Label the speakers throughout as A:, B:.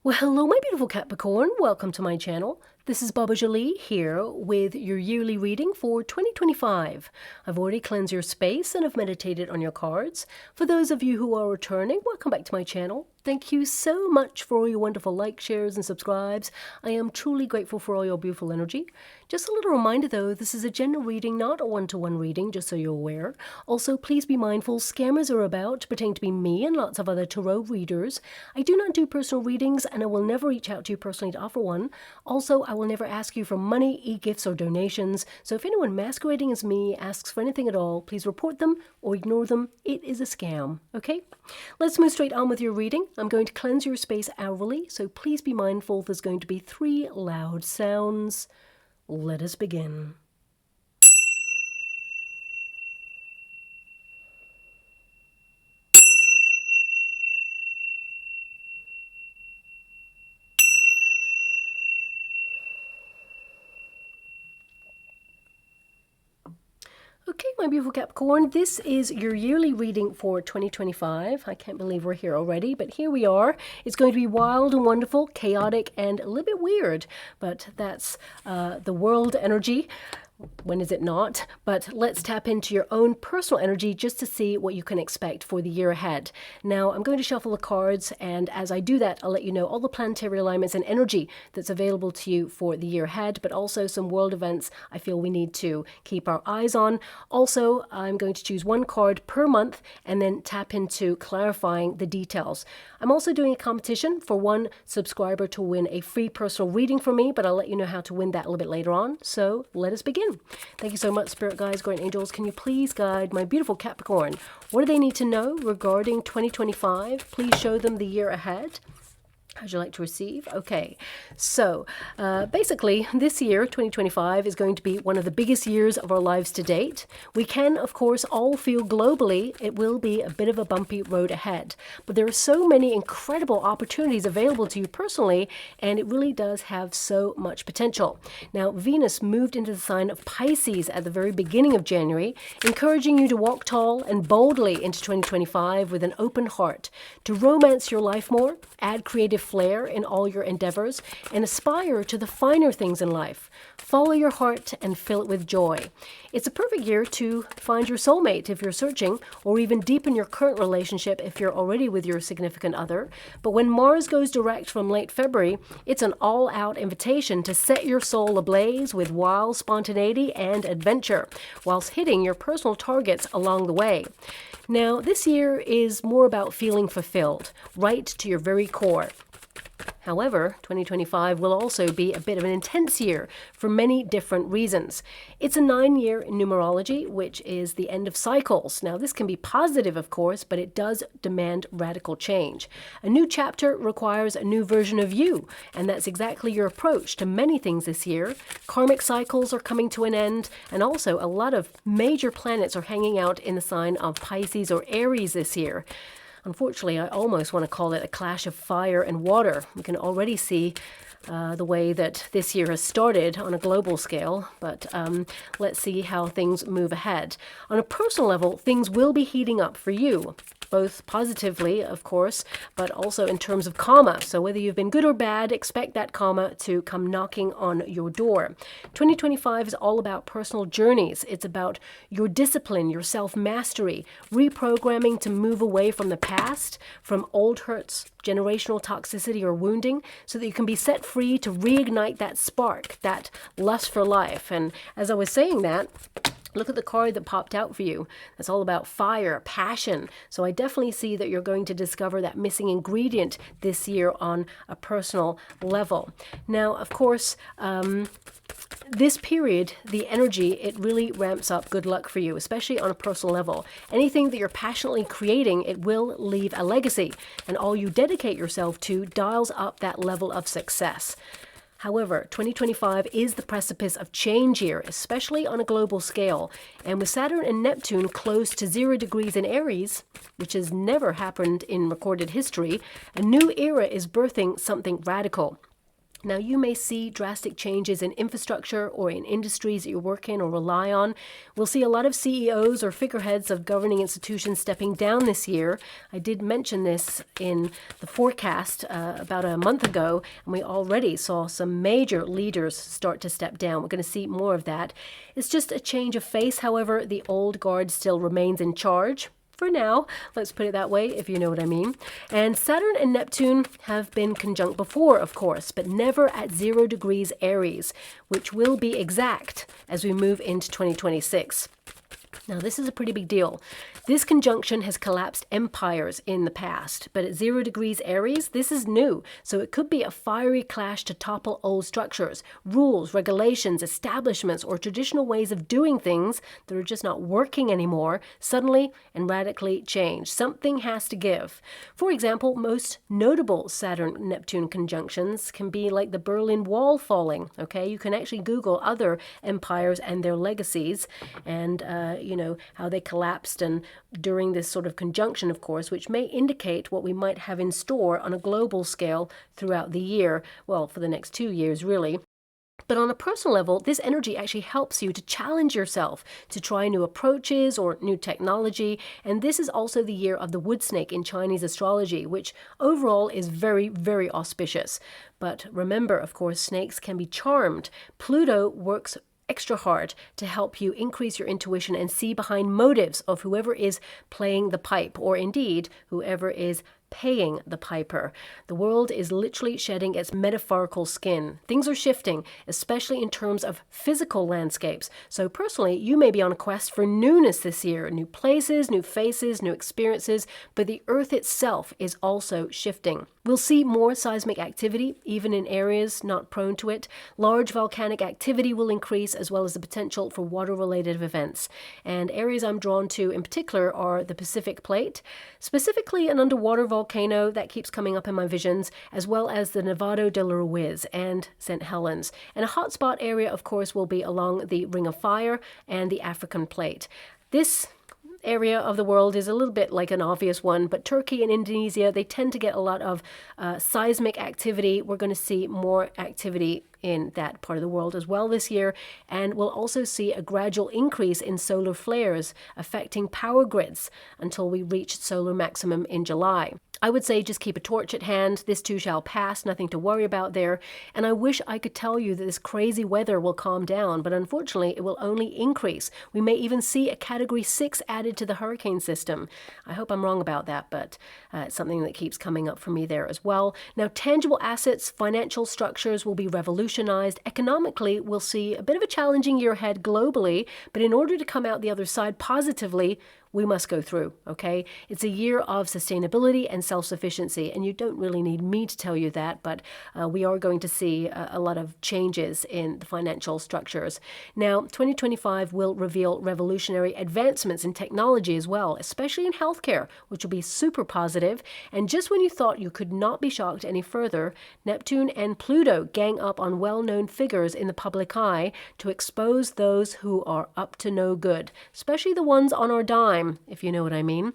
A: Well, hello, my beautiful Capricorn. Welcome to my channel. This is Baba Jolie here with your yearly reading for 2025. I've already cleansed your space and have meditated on your cards. For those of you who are returning, welcome back to my channel. Thank you so much for all your wonderful likes, shares, and subscribes. I am truly grateful for all your beautiful energy. Just a little reminder though, this is a general reading, not a one-to-one reading, just so you're aware. Also, please be mindful, scammers are about, pretending to be me and lots of other tarot readers. I do not do personal readings and I will never reach out to you personally to offer one. Also, I will never ask you for money, e-gifts, or donations. So if anyone masquerading as me asks for anything at all, please report them or ignore them. It is a scam, okay? Let's move straight on with your reading. I'm going to cleanse your space hourly, so please be mindful there's going to be 3 loud sounds. Let us begin. Okay, my beautiful Capricorn, this is your yearly reading for 2025. I can't believe we're here already, but here we are. It's going to be wild and wonderful, chaotic, and a little bit weird, but that's the world energy. When is it not? But let's tap into your own personal energy just to see what you can expect for the year ahead. Now, I'm going to shuffle the cards, and as I do that, I'll let you know all the planetary alignments and energy that's available to you for the year ahead, but also some world events I feel we need to keep our eyes on. Also, I'm going to choose one card per month and then tap into clarifying the details. I'm also doing a competition for one subscriber to win a free personal reading from me, but I'll let you know how to win that a little bit later on. So let us begin. Thank you so much, Spirit Guides, Guardian Angels. Can you please guide my beautiful Capricorn? What do they need to know regarding 2025? Please show them the year ahead. How'd you like to receive? Okay, so basically this year, 2025, is going to be one of the biggest years of our lives to date. We can, of course, all feel globally it will be a bit of a bumpy road ahead. But there are so many incredible opportunities available to you personally, and it really does have so much potential. Now, Venus moved into the sign of Pisces at the very beginning of January, encouraging you to walk tall and boldly into 2025 with an open heart, to romance your life more, add creative flair in all your endeavors, and aspire to the finer things in life. Follow your heart and fill it with joy. It's a perfect year to find your soulmate if you're searching, or even deepen your current relationship if you're already with your significant other. But when Mars goes direct from late February, it's an all-out invitation to set your soul ablaze with wild spontaneity and adventure, whilst hitting your personal targets along the way. Now, this year is more about feeling fulfilled, right to your very core. However, 2025 will also be a bit of an intense year for many different reasons. It's a 9-year numerology, which is the end of cycles. Now, this can be positive, of course, but it does demand radical change. A new chapter requires a new version of you, and that's exactly your approach to many things this year. Karmic cycles are coming to an end, and also a lot of major planets are hanging out in the sign of Pisces or Aries this year. Unfortunately, I almost want to call it a clash of fire and water. We can already see the way that this year has started on a global scale, but let's see how things move ahead. On a personal level, things will be heating up for you, both positively, of course, but also in terms of karma. So whether you've been good or bad, expect that karma to come knocking on your door. 2025 is all about personal journeys. It's about your discipline, your self-mastery, reprogramming to move away from the past, from old hurts, generational toxicity or wounding, so that you can be set free to reignite that spark, that lust for life. And as I was saying that, look at the card that popped out for you. That's all about fire, passion. So I definitely see that you're going to discover that missing ingredient this year on a personal level. Now, of course, this period, the energy, it really ramps up good luck for you, especially on a personal level. Anything that you're passionately creating, it will leave a legacy. And all you dedicate yourself to dials up that level of success. However, 2025 is the precipice of change year, especially on a global scale. And with Saturn and Neptune close to 0 degrees in Aries, which has never happened in recorded history, a new era is birthing something radical. Now, you may see drastic changes in infrastructure or in industries that you work in or rely on. We'll see a lot of CEOs or figureheads of governing institutions stepping down this year. I did mention this in the forecast about a month ago, and we already saw some major leaders start to step down. We're going to see more of that. It's just a change of face. However, the old guard still remains in charge. For now, let's put it that way, if you know what I mean. And Saturn and Neptune have been conjunct before, of course, but never at 0 degrees Aries, which will be exact as we move into 2026. Now, this is a pretty big deal. This conjunction has collapsed empires in the past, but at 0 degrees Aries, this is new. So it could be a fiery clash to topple old structures, rules, regulations, establishments, or traditional ways of doing things that are just not working anymore, suddenly and radically change. Something has to give. For example, most notable Saturn-Neptune conjunctions can be like the Berlin Wall falling, okay? You can actually Google other empires and their legacies and, how they collapsed and during this sort of conjunction, of course, which may indicate what we might have in store on a global scale throughout the year, well, for the next 2 years, really. But on a personal level, this energy actually helps you to challenge yourself, to try new approaches or new technology. And this is also the year of the wood snake in Chinese astrology, which overall is very, very auspicious. But remember, of course, snakes can be charmed. Pluto works extra hard to help you increase your intuition and see behind motives of whoever is playing the pipe, or indeed whoever is paying the piper. The world is literally shedding its metaphorical skin. Things are shifting, especially in terms of physical landscapes. So personally, you may be on a quest for newness this year, new places, new faces, new experiences, but the earth itself is also shifting. We'll see more seismic activity, even in areas not prone to it. Large volcanic activity will increase, as well as the potential for water-related events. And areas I'm drawn to in particular are the Pacific Plate, specifically an underwater volcano that keeps coming up in my visions, as well as the Nevado de la Ruiz and St. Helens. And a hotspot area, of course, will be along the Ring of Fire and the African Plate. This area of the world is a little bit like an obvious one, but Turkey and Indonesia, they tend to get a lot of seismic activity. We're going to see more activity in that part of the world as well this year, and we'll also see a gradual increase in solar flares affecting power grids until we reach solar maximum in July. I would say just keep a torch at hand. This too shall pass, nothing to worry about there. And I wish I could tell you that this crazy weather will calm down, but unfortunately it will only increase. We may even see a Category 6 added to the hurricane system. I hope I'm wrong about that, but it's something that keeps coming up for me there as well. Now, tangible assets, financial structures will be revolutionized. Economically, we'll see a bit of a challenging year ahead globally, but in order to come out the other side positively, we must go through, okay? It's a year of sustainability and self-sufficiency, and you don't really need me to tell you that, but we are going to see a lot of changes in the financial structures. Now, 2025 will reveal revolutionary advancements in technology as well, especially in healthcare, which will be super positive. And just when you thought you could not be shocked any further, Neptune and Pluto gang up on well-known figures in the public eye to expose those who are up to no good, especially the ones on our dime, if you know what I mean.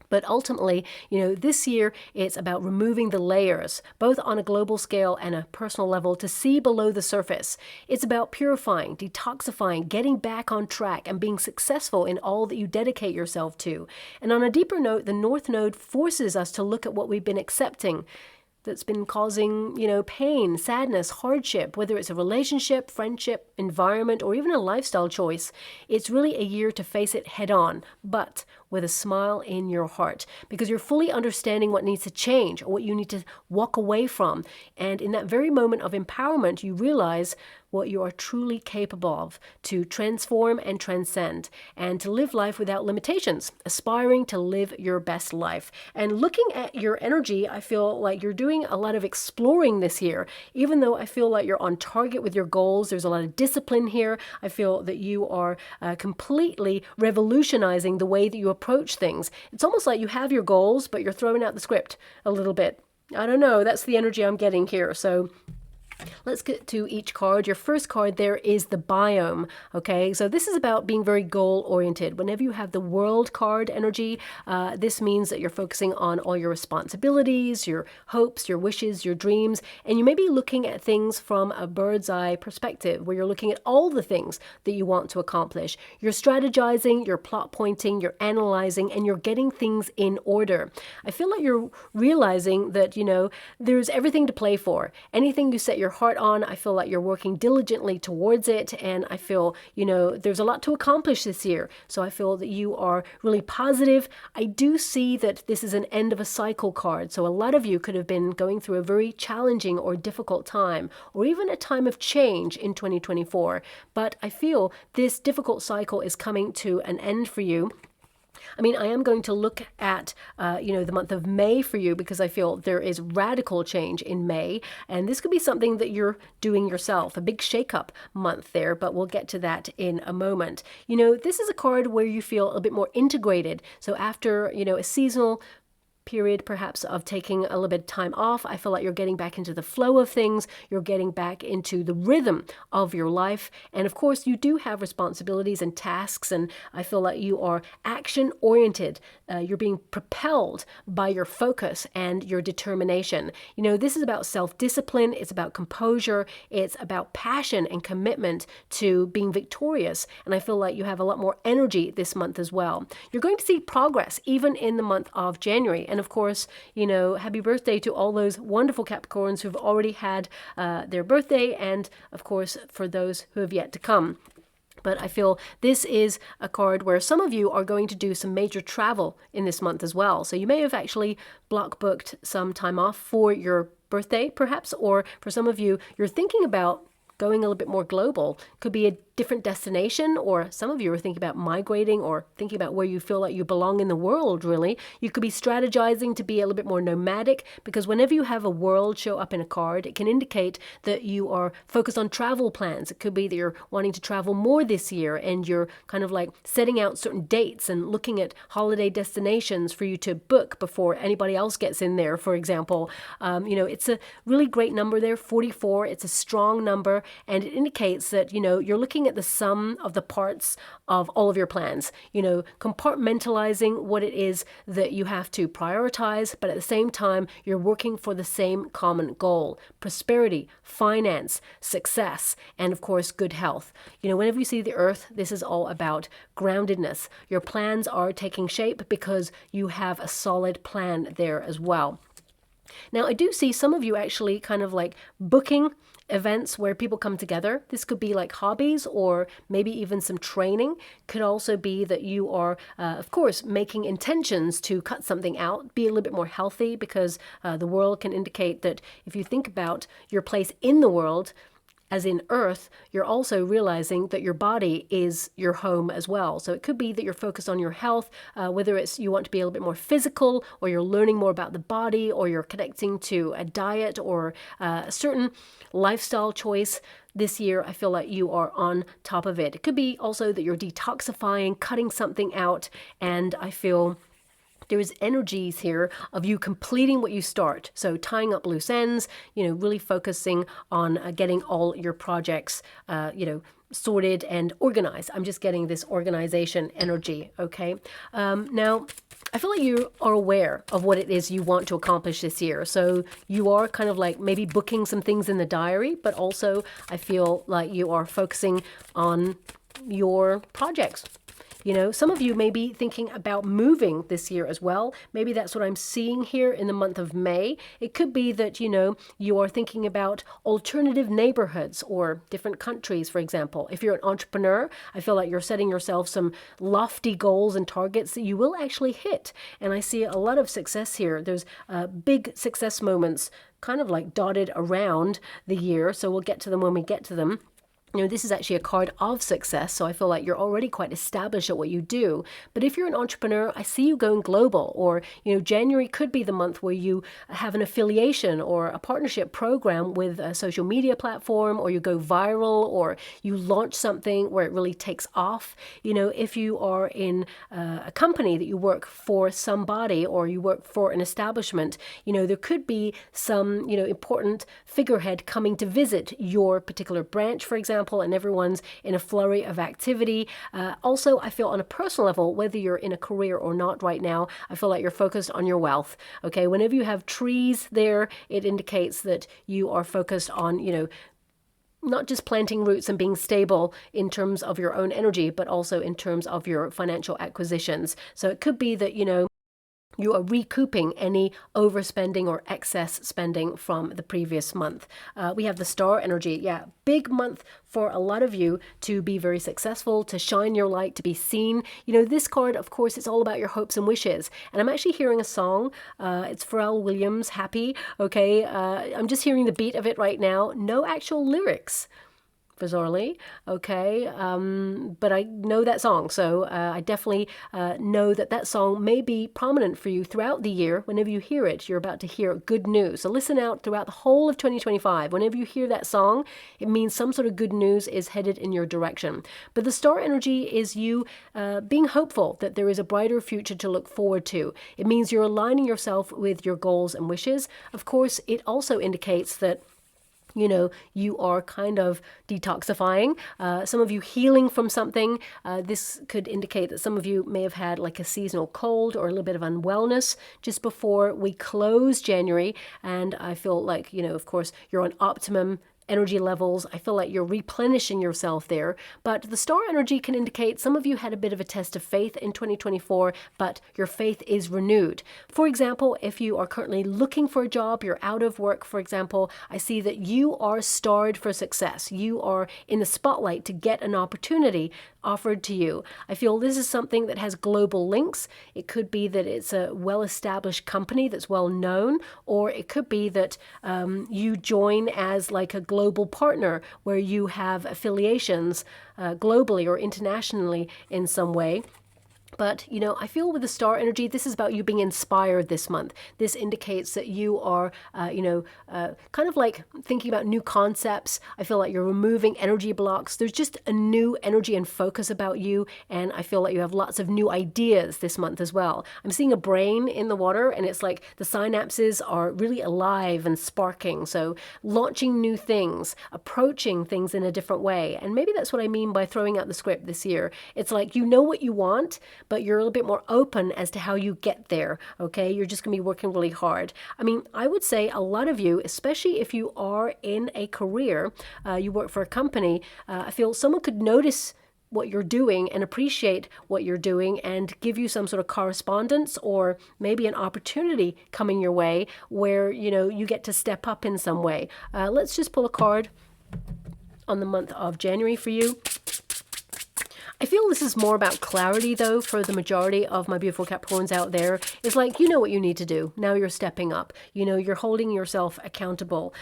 A: But ultimately, this year it's about removing the layers, both on a global scale and a personal level, to see below the surface. It's about purifying, detoxifying, getting back on track, and being successful in all that you dedicate yourself to. And on a deeper note, the North Node forces us to look at what we've been accepting that's been causing, pain, sadness, hardship, whether it's a relationship, friendship, environment, or even a lifestyle choice. It's really a year to face it head on, but with a smile in your heart, because you're fully understanding what needs to change or what you need to walk away from. And in that very moment of empowerment, you realize what you are truly capable of to transform and transcend and to live life without limitations, aspiring to live your best life. And looking at your energy, I feel like you're doing a lot of exploring this year. Even though I feel like you're on target with your goals, there's a lot of discipline here. I feel that you are completely revolutionizing the way that you approach things. It's almost like you have your goals, but you're throwing out the script a little bit. I don't know, that's the energy I'm getting here. So Let's get to each card. Your first card there is the biome, okay? So this is about being very goal-oriented. Whenever you have the world card energy, this means that you're focusing on all your responsibilities, your hopes, your wishes, your dreams, and you may be looking at things from a bird's eye perspective, where you're looking at all the things that you want to accomplish. You're strategizing, you're plot pointing, you're analyzing, and you're getting things in order. I feel like you're realizing that, you know, there's everything to play for. Anything you set your heart on, I feel like you're working diligently towards it, and I feel, you know, there's a lot to accomplish this year. So I feel that you are really positive. I do see that this is an end of a cycle card, so a lot of you could have been going through a very challenging or difficult time, or even a time of change in 2024, but I feel this difficult cycle is coming to an end for you. I mean, I am going to look at, you know, the month of May for you, because I feel there is radical change in May, and this could be something that you're doing yourself, a big shakeup month there, but we'll get to that in a moment. You know, this is a card where you feel a bit more integrated. So after, you know, a seasonal period perhaps of taking a little bit of time off, I feel like you're getting back into the flow of things, you're getting back into the rhythm of your life, and of course you do have responsibilities and tasks, and I feel like you are action oriented. You're being propelled by your focus and your determination. You know, this is about self-discipline, it's about composure, it's about passion and commitment to being victorious, and I feel like you have a lot more energy this month as well. You're going to see progress even in the month of January. And of course, you know, happy birthday to all those wonderful Capricorns who've already had their birthday, and of course for those who have yet to come. But I feel this is a card where some of you are going to do some major travel in this month as well. So you may have actually block booked some time off for your birthday perhaps, or for some of you, you're thinking about going a little bit more global. Could be a different destination, or some of you are thinking about migrating or thinking about where you feel like you belong in the world, really. You could be strategizing to be a little bit more nomadic, because whenever you have a world show up in a card, it can indicate that you are focused on travel plans. It could be that you're wanting to travel more this year, and you're kind of like setting out certain dates and looking at holiday destinations for you to book before anybody else gets in there, for example. You know, it's a really great number there, 44. It's a strong number, and it indicates that, you know, you're looking at the sum of the parts of all of your plans, you know, compartmentalizing what it is that you have to prioritize, but at the same time, you're working for the same common goal: prosperity, finance, success, and of course, good health. You know, whenever you see the earth, this is all about groundedness. Your plans are taking shape because you have a solid plan there as well. Now, I do see some of you actually kind of like booking events where people come together. This could be like hobbies, or maybe even some training. Could also be that you are, of course, making intentions to cut something out, be a little bit more healthy, because the world can indicate that if you think about your place in the world, as in Earth, you're also realizing that your body is your home as well. So it could be that you're focused on your health, whether it's you want to be a little bit more physical, or you're learning more about the body, or you're connecting to a diet or a certain lifestyle choice. This year, I feel like you are on top of it. It could be also that you're detoxifying, cutting something out, and I feel there is energies here of you completing what you start. So tying up loose ends, you know, really focusing on getting all your projects, you know, sorted and organized. I'm just getting this organization energy, okay? Now, I feel like you are aware of what it is you want to accomplish this year. So you are kind of like maybe booking some things in the diary, but also I feel like you are focusing on your projects. You know, some of you may be thinking about moving this year as well. Maybe that's what I'm seeing here in the month of May. It could be that, you know, you are thinking about alternative neighborhoods or different countries, for example. If you're an entrepreneur, I feel like you're setting yourself some lofty goals and targets that you will actually hit. And I see a lot of success here. There's big success moments kind of like dotted around the year. So we'll get to them when we get to them. This is actually a card of success, so I feel like you're already quite established at what you do. But if you're an entrepreneur, I see you going global, or, January could be the month where you have an affiliation or a partnership program with a social media platform, or you go viral, or you launch something where it really takes off. If you are in a company that you work for somebody, or you work for an establishment, there could be some, important figurehead coming to visit your particular branch, for example, and everyone's in a flurry of activity. Also, I feel on a personal level, whether you're in a career or not right now, I feel like you're focused on your wealth. Okay, whenever you have trees there, it indicates that you are focused on, not just planting roots and being stable in terms of your own energy, but also in terms of your financial acquisitions. So it could be that, you are recouping any overspending or excess spending from the previous month. We have the star energy. Yeah, big month for a lot of you to be very successful, to shine your light, to be seen. This card, of course, it's all about your hopes and wishes. And I'm actually hearing a song. It's Pharrell Williams, Happy. Okay, I'm just hearing the beat of it right now. No actual lyrics, bizarrely. Okay, but I know that song, so I definitely know that song may be prominent for you throughout the year. Whenever you hear it, you're about to hear good news. So listen out throughout the whole of 2025. Whenever you hear that song, it means some sort of good news is headed in your direction. But the star energy is you being hopeful that there is a brighter future to look forward to. It means you're aligning yourself with your goals and wishes. Of course, it also indicates that you are kind of detoxifying, some of you healing from something. This could indicate that some of you may have had like a seasonal cold or a little bit of unwellness just before we close January. And I feel like, of course, you're on optimum energy levels. I feel like you're replenishing yourself there. But the star energy can indicate some of you had a bit of a test of faith in 2024, but your faith is renewed. For example, if you are currently looking for a job, you're out of work, for example, I see that you are starred for success. You are in the spotlight to get an opportunity offered to you. I feel this is something that has global links. It could be that it's a well-established company that's well known, or it could be that you join as like a global partner where you have affiliations globally or internationally in some way. But, I feel with the star energy, this is about you being inspired this month. This indicates that you are, kind of like thinking about new concepts. I feel like you're removing energy blocks. There's just a new energy and focus about you. And I feel like you have lots of new ideas this month as well. I'm seeing a brain in the water, and it's like the synapses are really alive and sparking. So launching new things, approaching things in a different way. And maybe that's what I mean by throwing out the script this year. It's like you know what you want, but you're a little bit more open as to how you get there, okay? You're just going to be working really hard. I mean, I would say a lot of you, especially if you are in a career, you work for a company, I feel someone could notice what you're doing and appreciate what you're doing and give you some sort of correspondence or maybe an opportunity coming your way where, you get to step up in some way. Let's just pull a card on the month of January for you. I feel this is more about clarity, though, for the majority of my beautiful Capricorns out there. It's like, you know what you need to do. Now you're stepping up. You're holding yourself accountable.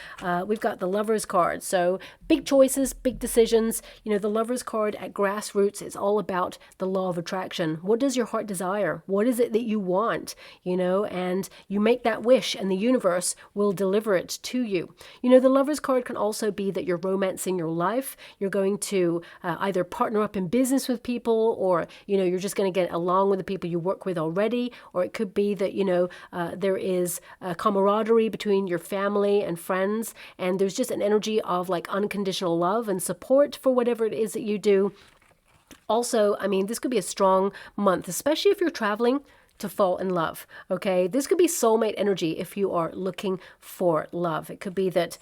A: We've got the Lovers card. So big choices, big decisions. The Lovers card at grassroots is all about the law of attraction. What does your heart desire? What is it that you want? And you make that wish and the universe will deliver it to you. The Lovers card can also be that you're romancing your life. You're going to either partner up in business with people, or you're just going to get along with the people you work with already, or it could be that there is a camaraderie between your family and friends, and there's just an energy of like unconditional love and support for whatever it is that you do. Also, I mean, this could be a strong month, especially if you're traveling, to fall in love. Okay, this could be soulmate energy if you are looking for love. It could be that,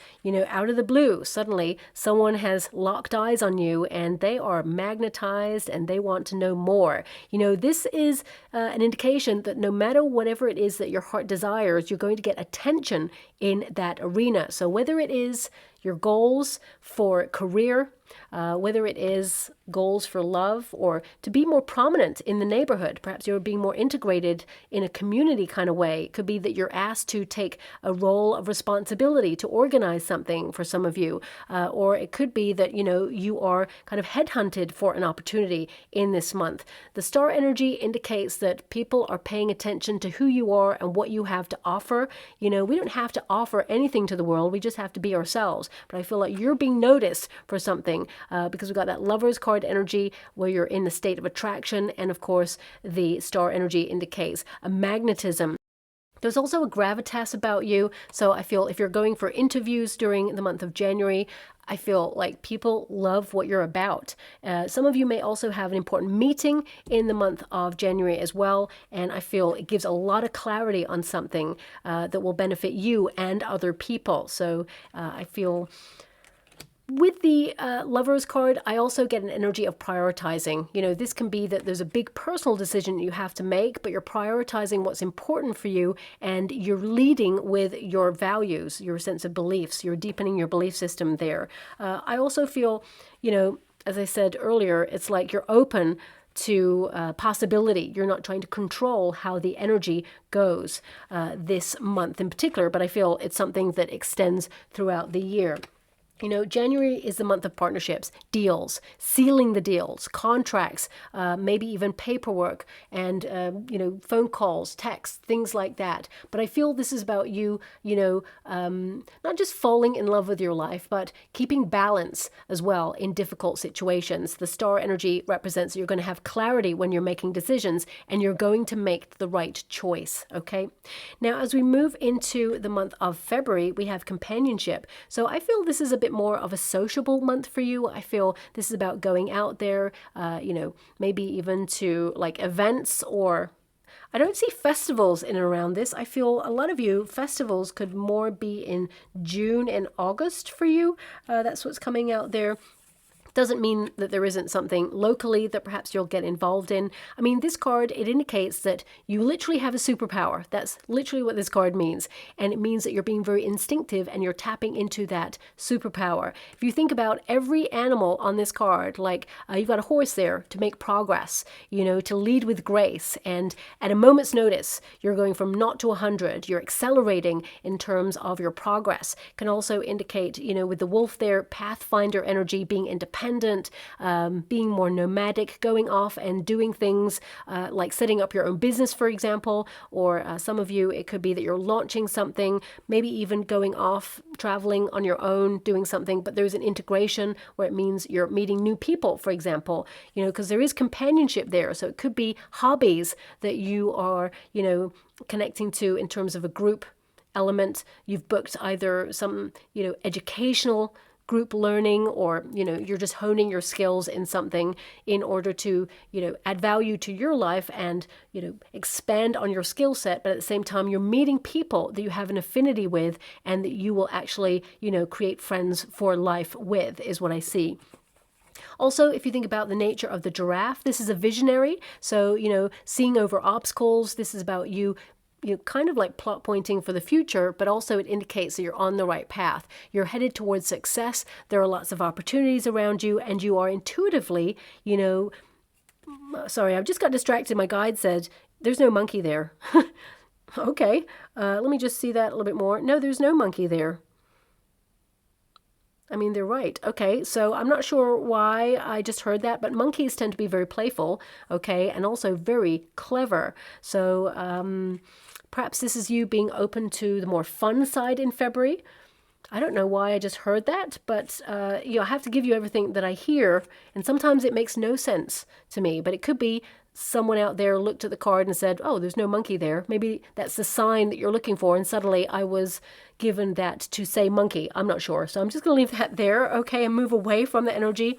A: out of the blue, suddenly someone has locked eyes on you and they are magnetized and they want to know more. This is an indication that no matter whatever it is that your heart desires, you're going to get attention in that arena. So whether it is your goals for career, whether it is goals for love or to be more prominent in the neighborhood. Perhaps you're being more integrated in a community kind of way. It could be that you're asked to take a role of responsibility to organize something for some of you. Or it could be that, you are kind of headhunted for an opportunity in this month. The star energy indicates that people are paying attention to who you are and what you have to offer. We don't have to offer anything to the world. We just have to be ourselves. But I feel like you're being noticed for something because we've got that Lovers card energy where you're in the state of attraction. And of course, the star energy indicates a magnetism. There's also a gravitas about you. So I feel if you're going for interviews during the month of January, I feel like people love what you're about. Some of you may also have an important meeting in the month of January as well. And I feel it gives a lot of clarity on something that will benefit you and other people. So I feel with the Lovers card, I also get an energy of prioritizing. This can be that there's a big personal decision you have to make, but you're prioritizing what's important for you and you're leading with your values, your sense of beliefs. You're deepening your belief system there. I also feel, as I said earlier, it's like you're open to possibility. You're not trying to control how the energy goes this month in particular, but I feel it's something that extends throughout the year. January is the month of partnerships, deals, sealing the deals, contracts, maybe even paperwork and, phone calls, texts, things like that. But I feel this is about you, not just falling in love with your life, but keeping balance as well in difficult situations. The star energy represents that you're going to have clarity when you're making decisions and you're going to make the right choice, okay? Now, as we move into the month of February, we have companionship. So I feel this is a bit more of a sociable month for you. I feel this is about going out there, maybe even to like events, or I don't see festivals in and around this. I feel a lot of you, festivals could more be in June and August for you. That's what's coming out there. Doesn't mean that there isn't something locally that perhaps you'll get involved in. I mean, this card, it indicates that you literally have a superpower. That's literally what this card means. And it means that you're being very instinctive and you're tapping into that superpower. If you think about every animal on this card, like you've got a horse there to make progress, to lead with grace. And at a moment's notice, you're going from 0 to 100. You're accelerating in terms of your progress. Can also indicate, with the wolf there, pathfinder energy, being independent, being more nomadic, going off and doing things like setting up your own business, for example, or some of you, it could be that you're launching something, maybe even going off, traveling on your own, doing something, but there's an integration where it means you're meeting new people, for example, because there is companionship there. So it could be hobbies that you are, connecting to in terms of a group element. You've booked either some, educational group learning, or you're just honing your skills in something in order to add value to your life and expand on your skill set, but at the same time you're meeting people that you have an affinity with and that you will actually create friends for life with, is what I see. Also, if you think about the nature of the giraffe, this is a visionary. So, seeing over obstacles, this is about you kind of like plot pointing for the future, but also it indicates that you're on the right path. You're headed towards success. There are lots of opportunities around you, and you are intuitively, sorry, I've just got distracted. My guide said, there's no monkey there. Okay, let me just see that a little bit more. No, there's no monkey there. I mean, they're right. Okay, so I'm not sure why I just heard that, but monkeys tend to be very playful, okay, and also very clever. So perhaps this is you being open to the more fun side in February. I don't know why I just heard that, but I have to give you everything that I hear, and sometimes it makes no sense to me, but it could be someone out there looked at the card and said, oh, there's no monkey there. Maybe that's the sign that you're looking for, and suddenly I was given that to say monkey. I'm not sure, so I'm just going to leave that there, okay, and move away from the energy.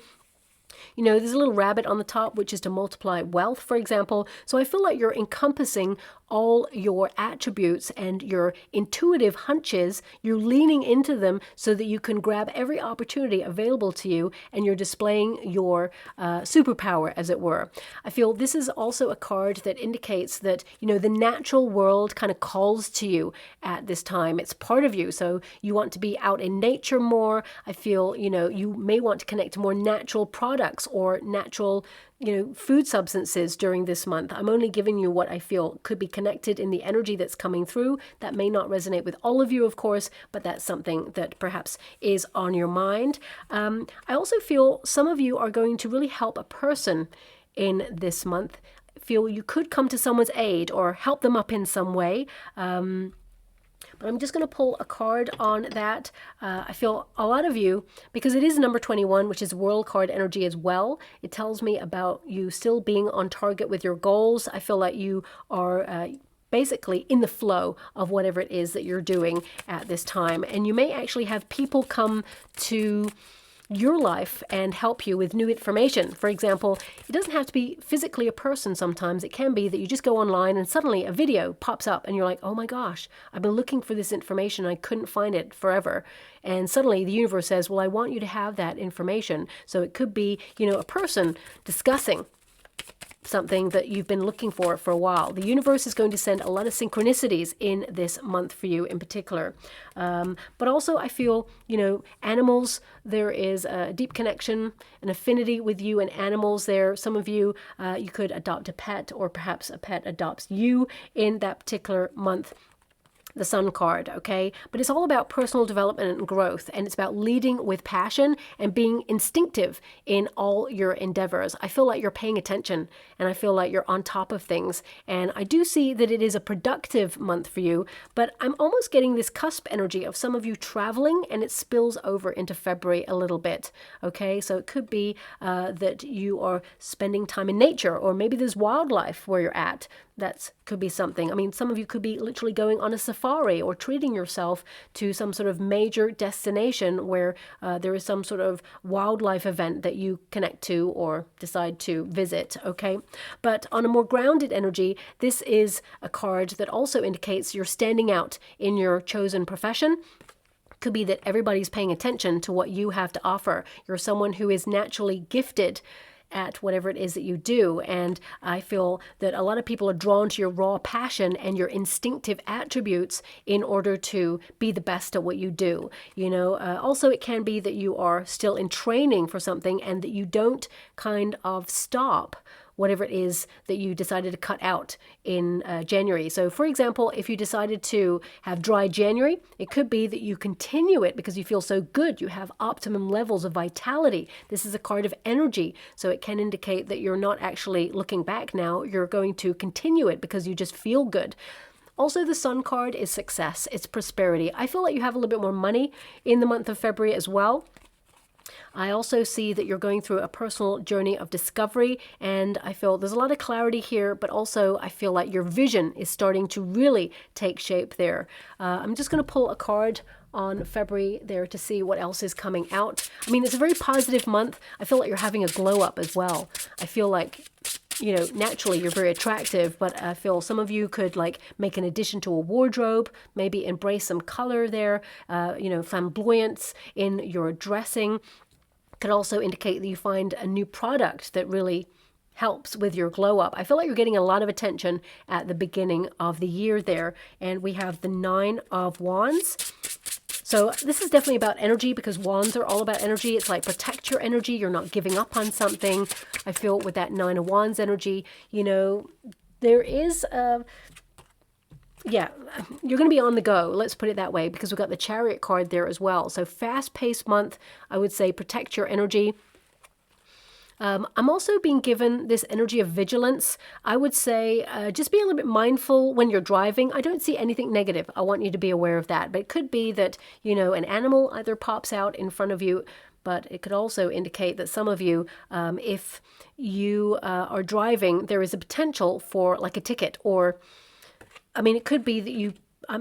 A: There's a little rabbit on the top, which is to multiply wealth, for example. So I feel like you're encompassing all your attributes and your intuitive hunches, you're leaning into them so that you can grab every opportunity available to you, and you're displaying your superpower, as it were. I feel this is also a card that indicates that, you know, the natural world kind of calls to you at this time. It's part of you, so you want to be out in nature more. I feel, you know, you may want to connect to more natural products or natural, you know, food substances during this month. I'm only giving you what I feel could be connected in the energy that's coming through. That may not resonate with all of you, of course, but that's something that perhaps is on your mind. I also feel some of you are going to really help a person in this month. I feel you could come to someone's aid or help them up in some way. But I'm just going to pull a card on that. I feel a lot of you, because it is number 21, which is world card energy as well. It tells me about you still being on target with your goals. I feel like you are basically in the flow of whatever it is that you're doing at this time. And you may actually have people come to your life and help you with new information. For example, it doesn't have to be physically a person. Sometimes it can be that you just go online and suddenly a video pops up and you're like, oh my gosh, I've been looking for this information. I couldn't find it forever. And suddenly the universe says, well, I want you to have that information. So it could be, you know, a person discussing something that you've been looking for a while. The universe is going to send a lot of synchronicities in this month for you in particular. But also I feel, you know, animals, there is a deep connection, an affinity with you and animals there. Some of you, you could adopt a pet, or perhaps a pet adopts you in that particular month. The Sun card, okay? But it's all about personal development and growth, and it's about leading with passion and being instinctive in all your endeavors. I feel like you're paying attention, and I feel like you're on top of things, and I do see that it is a productive month for you, but I'm almost getting this cusp energy of some of you traveling, and it spills over into February a little bit, okay? So it could be that you are spending time in nature, or maybe there's wildlife where you're at. That could be something. I mean, some of you could be literally going on a safari or treating yourself to some sort of major destination where there is some sort of wildlife event that you connect to or decide to visit, okay? But on a more grounded energy, this is a card that also indicates you're standing out in your chosen profession. Could be that everybody's paying attention to what you have to offer. You're someone who is naturally gifted at whatever it is that you do, and I feel that a lot of people are drawn to your raw passion and your instinctive attributes in order to be the best at what you do. You know, also it can be that you are still in training for something and that you don't kind of stop whatever it is that you decided to cut out in January. So for example, if you decided to have dry January, it could be that you continue it because you feel so good. You have optimum levels of vitality. This is a card of energy. So it can indicate that you're not actually looking back now. You're going to continue it because you just feel good. Also, the Sun card is success. It's prosperity. I feel like you have a little bit more money in the month of February as well. I also see that you're going through a personal journey of discovery, and I feel there's a lot of clarity here, but also I feel like your vision is starting to really take shape there. I'm just going to pull a card on February there to see what else is coming out. I mean, it's a very positive month. I feel like you're having a glow up as well. I feel like, you know, naturally you're very attractive, but I feel some of you could like make an addition to a wardrobe, maybe embrace some color there, you know, flamboyance in your dressing. Could also indicate that you find a new product that really helps with your glow up. I feel like you're getting a lot of attention at the beginning of the year there. And we have the 9 of Wands. So this is definitely about energy because wands are all about energy. It's like protect your energy. You're not giving up on something. I feel with that 9 of Wands energy, you know, there is a... yeah, you're going to be on the go, let's put it that way, because we've got the Chariot card there as well. So fast-paced month, I would say protect your energy. I'm also being given this energy of vigilance. I would say just be a little bit mindful when you're driving. I don't see anything negative. I want you to be aware of that. But it could be that, you know, an animal either pops out in front of you, but it could also indicate that some of you, if you are driving, there is a potential for like a ticket or... I mean, it could be that you,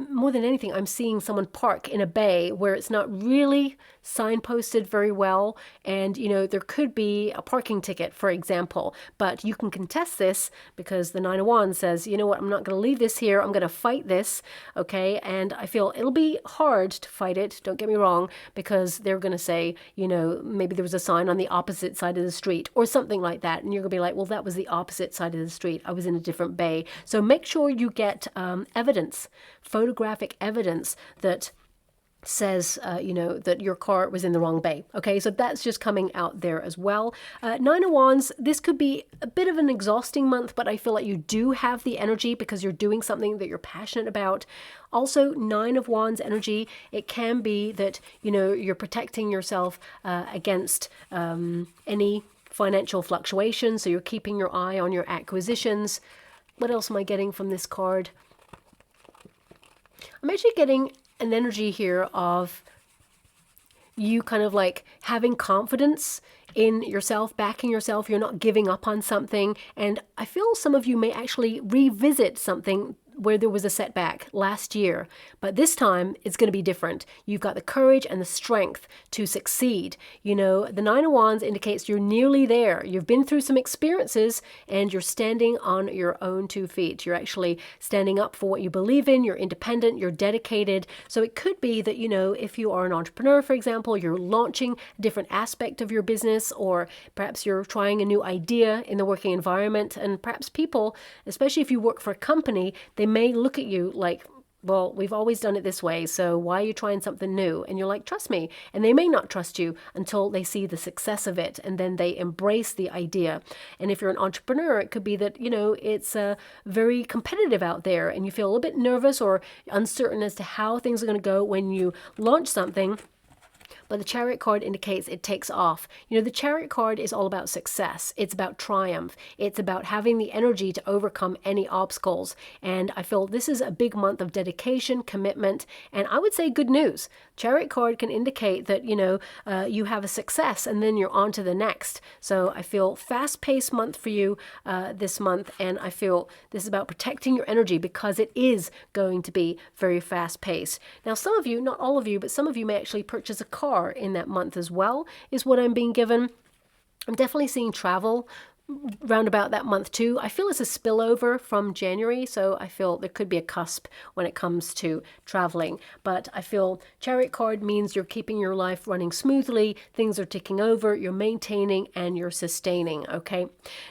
A: more than anything, I'm seeing someone park in a bay where it's not really signposted very well, and there could be a parking ticket, for example, but you can contest this because the Nine of Wands says, you know what, I'm not going to leave this here, I'm going to fight this, okay? And I feel it'll be hard to fight it, don't get me wrong, because they're going to say, maybe there was a sign on the opposite side of the street or something like that, and you're going to be like, well, that was the opposite side of the street, I was in a different bay. So make sure you get evidence, photographic evidence that says, that your car was in the wrong bay. Okay, so that's just coming out there as well. Nine of Wands, this could be a bit of an exhausting month, but I feel like you do have the energy because you're doing something that you're passionate about. Also, Nine of Wands energy, it can be that, you're protecting yourself against any financial fluctuations, so you're keeping your eye on your acquisitions. What else am I getting from this card? I'm actually getting an energy here of you kind of like having confidence in yourself, backing yourself. You're not giving up on something. And I feel some of you may actually revisit something where there was a setback last year, but this time it's going to be different. You've got the courage and the strength to succeed. The Nine of Wands indicates you're nearly there. You've been through some experiences and you're standing on your own 2 feet. You're actually standing up for what you believe in. You're independent, you're dedicated. So it could be that, if you are an entrepreneur, for example, you're launching a different aspect of your business, or perhaps you're trying a new idea in the working environment, and perhaps people, especially if you work for a company, they may look at you like, well, we've always done it this way, so why are you trying something new? And you're like, trust me. And they may not trust you until they see the success of it, and then they embrace the idea. And if you're an entrepreneur, it could be that, it's very competitive out there, and you feel a little bit nervous or uncertain as to how things are going to go when you launch something. But the Chariot card indicates it takes off. The Chariot card is all about success. It's about triumph. It's about having the energy to overcome any obstacles. And I feel this is a big month of dedication, commitment, and I would say good news. Chariot card can indicate that, you have a success and then you're on to the next. So I feel fast-paced month for you this month, and I feel this is about protecting your energy because it is going to be very fast-paced. Now, some of you, not all of you, but some of you may actually purchase a car in that month as well, is what I'm being given. I'm definitely seeing travel round about that month too. I feel it's a spillover from January, so I feel there could be a cusp when it comes to traveling. But I feel Chariot card means you're keeping your life running smoothly, things are ticking over, you're maintaining and you're sustaining, okay?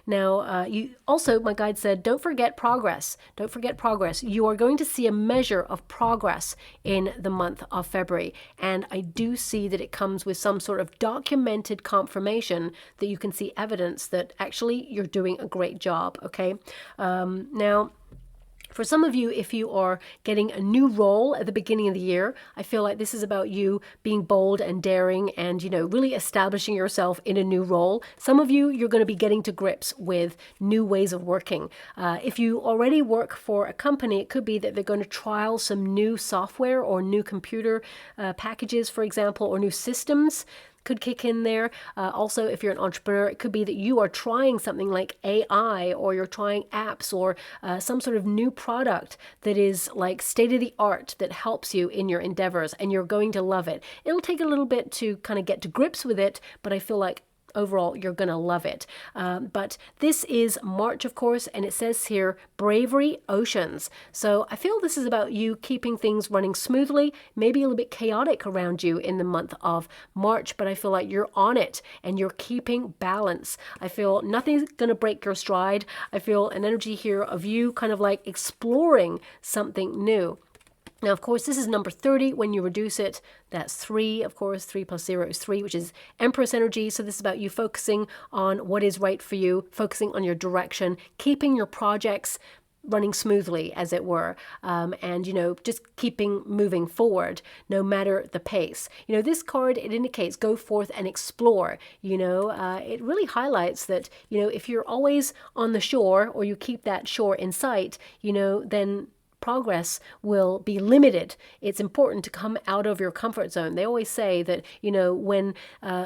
A: Now, you also, my guide said, don't forget progress. Don't forget progress. You are going to see a measure of progress in the month of February, and I do see that it comes with some sort of documented confirmation that you can see evidence that actually you're doing a great job, okay? Now, for some of you, if you are getting a new role at the beginning of the year, I feel like this is about you being bold and daring and, really establishing yourself in a new role. Some of you, you're going to be getting to grips with new ways of working. If you already work for a company, it could be that they're going to trial some new software or new computer packages, for example, or new systems could kick in there. Also, if you're an entrepreneur, it could be that you are trying something like AI, or you're trying apps, or some sort of new product that is like state of the art that helps you in your endeavors, and you're going to love it. It'll take a little bit to kind of get to grips with it, but I feel like overall you're going to love it. But this is March, of course, and it says here bravery oceans. So I feel this is about you keeping things running smoothly, maybe a little bit chaotic around you in the month of March, but I feel like you're on it and you're keeping balance. I feel nothing's going to break your stride. I feel an energy here of you kind of like exploring something new. Now, of course, this is number 30. When you reduce it, that's 3. Of course, 3 plus 0 is 3, which is Empress energy. So this is about you focusing on what is right for you, focusing on your direction, keeping your projects running smoothly, as it were, and, just keeping moving forward no matter the pace. This card, it indicates go forth and explore. It really highlights that, if you're always on the shore, or you keep that shore in sight, then progress will be limited. It's important to come out of your comfort zone. They always say that, you know, when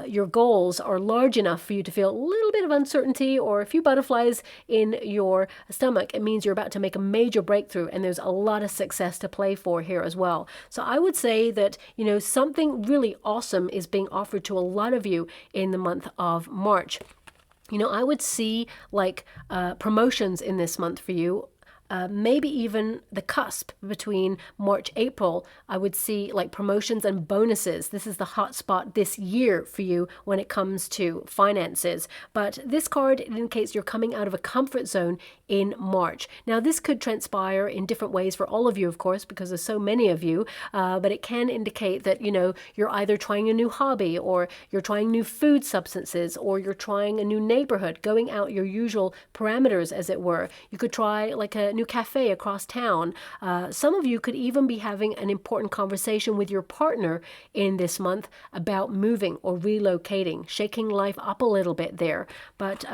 A: your goals are large enough for you to feel a little bit of uncertainty or a few butterflies in your stomach, it means you're about to make a major breakthrough, and there's a lot of success to play for here as well. So I would say that, you know, something really awesome is being offered to a lot of you in the month of March. You know, I would see like promotions in this month for you. Maybe even the cusp between March, April, I would see like promotions and bonuses. This is the hot spot this year for you when it comes to finances. But this card indicates you're coming out of a comfort zone in March. Now, this could transpire in different ways for all of you, of course, because there's so many of you, but it can indicate that, you know, you're either trying a new hobby, or you're trying new food substances, or you're trying a new neighborhood, going out your usual parameters, as it were. You could try like a new cafe across town. Some of you could even be having an important conversation with your partner in this month about moving or relocating, shaking life up a little bit there. But